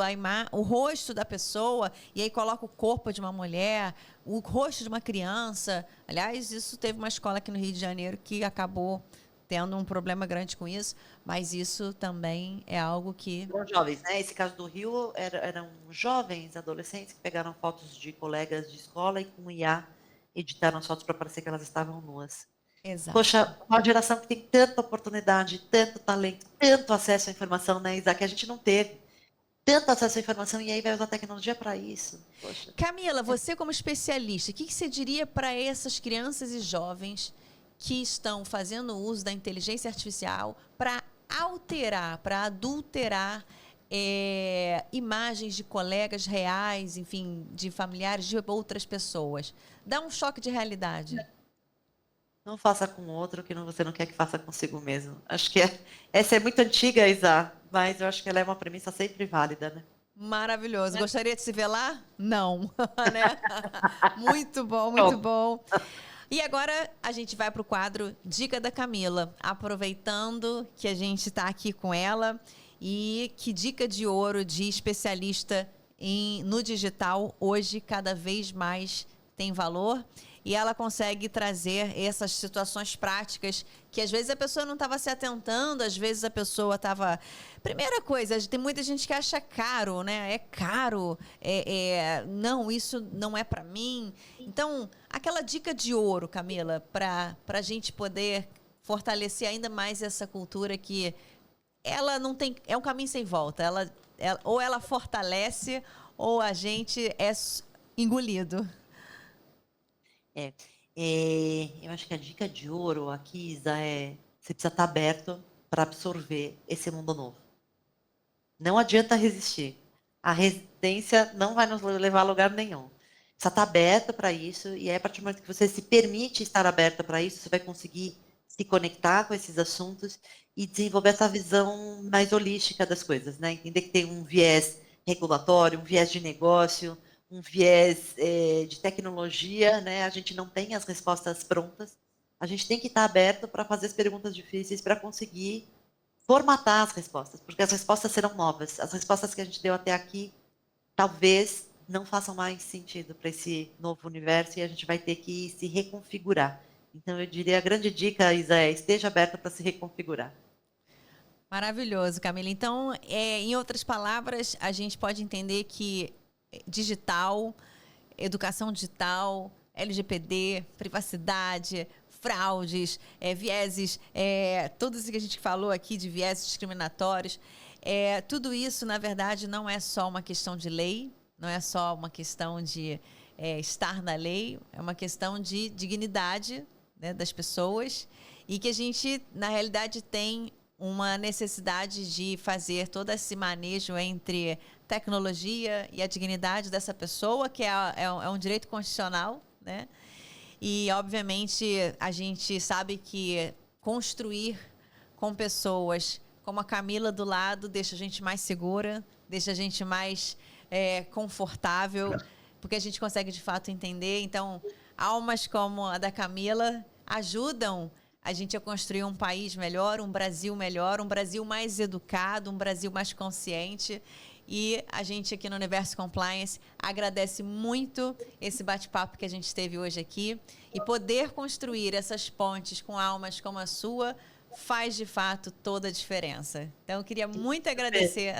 o rosto da pessoa e aí coloca o corpo de uma mulher, o rosto de uma criança. Aliás, isso teve uma escola aqui no Rio de Janeiro que acabou tendo um problema grande com isso, mas isso também é algo que... Foram jovens, né? Esse caso do Rio eram jovens adolescentes que pegaram fotos de colegas de escola e com IA editaram as fotos para parecer que elas estavam nuas. Exato. Poxa, uma geração que tem tanta oportunidade, tanto talento, tanto acesso à informação, né, Isa, que a gente não teve. Tanto acesso à informação e aí vai usar tecnologia para isso. Poxa. Camila, você como especialista, o que você diria para essas crianças e jovens que estão fazendo uso da inteligência artificial para alterar, para adulterar imagens de colegas reais, enfim, de familiares de outras pessoas? Dá um choque de realidade. Não faça com outro o que você não quer que faça consigo mesmo. Acho que essa é muito antiga, Isa, mas eu acho que ela é uma premissa sempre válida, né? Maravilhoso. Gostaria de se ver lá? Não, né? Muito bom, muito Pronto. bom. E agora a gente vai para o quadro Dica da Camila, aproveitando que a gente está aqui com ela e que dica de ouro de especialista no digital hoje cada vez mais tem valor e ela consegue trazer essas situações práticas que às vezes a pessoa não estava se atentando, às vezes a pessoa estava... Primeira coisa, tem muita gente que acha caro, né? É caro, não, isso não é para mim. Então, aquela dica de ouro, Camila, para a gente poder fortalecer ainda mais essa cultura que ela não tem... É um caminho sem volta. Ou ela fortalece ou a gente é engolido. Eu acho que a dica de ouro aqui, Isa, você precisa estar aberto para absorver esse mundo novo. Não adianta resistir. A resistência não vai nos levar a lugar nenhum. Precisa estar aberto para isso, e aí, a partir do momento que você se permite estar aberto para isso, você vai conseguir se conectar com esses assuntos e desenvolver essa visão mais holística das coisas, né? Entender que tem um viés regulatório, um viés de negócio, um viés de tecnologia, né? A gente não tem as respostas prontas. A gente tem que estar aberto para fazer as perguntas difíceis, para conseguir formatar as respostas, porque as respostas serão novas. As respostas que a gente deu até aqui talvez não façam mais sentido para esse novo universo e a gente vai ter que se reconfigurar. Então, eu diria, a grande dica, Isa, esteja aberta para se reconfigurar. Maravilhoso, Camila. Então, em outras palavras, a gente pode entender que digital, educação digital, LGPD, privacidade, fraudes, vieses, tudo isso que a gente falou aqui de vieses discriminatórios, tudo isso, na verdade, não é só uma questão de lei, não é só uma questão de estar na lei, é uma questão de dignidade, né, das pessoas e que a gente, na realidade, tem uma necessidade de fazer todo esse manejo entre tecnologia e a dignidade dessa pessoa, que é um direito constitucional, né? E, obviamente, a gente sabe que construir com pessoas como a Camila do lado deixa a gente mais segura, deixa a gente mais confortável, porque a gente consegue, de fato, entender. Então, almas como a da Camila ajudam a gente a construir um país melhor, um Brasil mais educado, um Brasil mais consciente. E a gente aqui no Universo Compliance agradece muito esse bate-papo que a gente teve hoje aqui. E poder construir essas pontes com almas como a sua faz, de fato, toda a diferença. Então, eu queria muito agradecer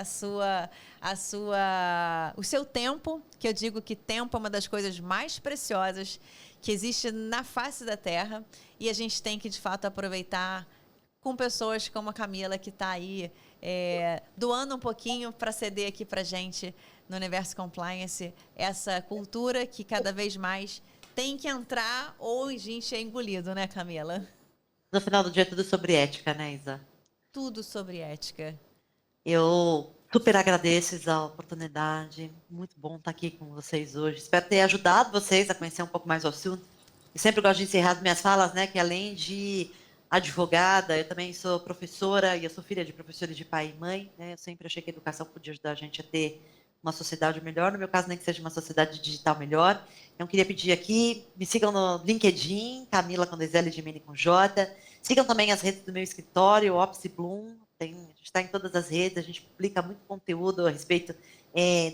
o seu tempo, que eu digo que tempo é uma das coisas mais preciosas que existe na face da Terra. E a gente tem que, de fato, aproveitar com pessoas como a Camila, que está aí doando um pouquinho para ceder aqui para a gente no Universo Compliance essa cultura que cada vez mais tem que entrar ou a gente é engolido, né, Camila? No final do dia, tudo sobre ética, né, Isa? Tudo sobre ética. Eu super agradeço, Isa, a oportunidade. Muito bom estar aqui com vocês hoje. Espero ter ajudado vocês a conhecer um pouco mais o assunto. Eu sempre gosto de encerrar as minhas falas, né, que além de advogada, eu também sou professora e eu sou filha de professores de pai e mãe, né? Eu sempre achei que a educação podia ajudar a gente a ter uma sociedade melhor, no meu caso nem que seja uma sociedade digital melhor. Então queria pedir aqui, me sigam no LinkedIn, Camila com dois L, Gimene com J. Sigam também as redes do meu escritório, Opsi Bloom. A gente está em todas as redes, a gente publica muito conteúdo a respeito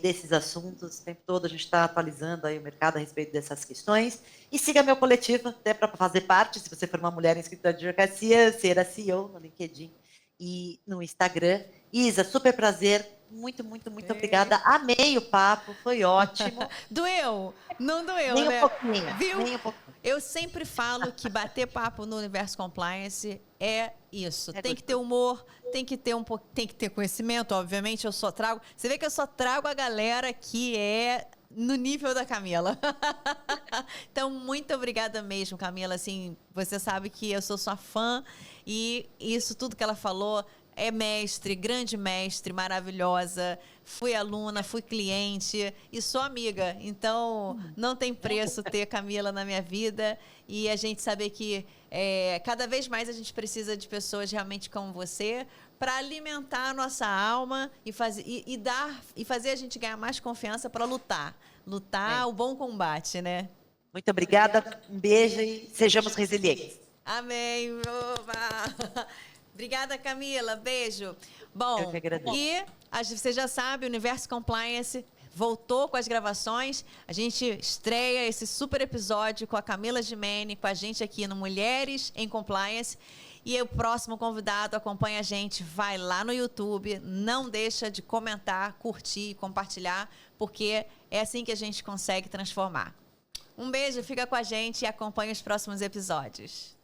desses assuntos. O tempo todo a gente está atualizando aí o mercado a respeito dessas questões. E siga meu coletivo, até para fazer parte, se você for uma mulher em escritório de advocacia, ser a CEO no LinkedIn e no Instagram. Isa, super prazer. Muito, muito, muito obrigada. Amei o papo, foi ótimo. Doeu? Não doeu, Nem né? um pouquinho. Viu? Nem um pouquinho. Eu sempre falo que bater papo no Universo Compliance é isso. Tem que ter humor, tem que ter conhecimento, obviamente. Eu só trago. Você vê que eu só trago a galera que é no nível da Camila. Então, muito obrigada mesmo, Camila. Assim, você sabe que eu sou sua fã e isso tudo que ela falou é mestre, grande mestre, maravilhosa. Fui aluna, fui cliente e sou amiga. Então, não tem preço ter Camila na minha vida. E a gente saber que cada vez mais a gente precisa de pessoas realmente como você para alimentar a nossa alma e fazer a gente ganhar mais confiança para lutar o bom combate, né? Muito obrigada, um beijo e sejamos resilientes. Amém. Oba! Obrigada, Camila. Beijo. Bom, Eu que agradeço. E você já sabe, o Universo Compliance voltou com as gravações. A gente estreia esse super episódio com a Camila Gimene, com a gente aqui no Mulheres em Compliance. E o próximo convidado acompanha a gente, vai lá no YouTube, não deixa de comentar, curtir, compartilhar, porque é assim que a gente consegue transformar. Um beijo, fica com a gente e acompanha os próximos episódios.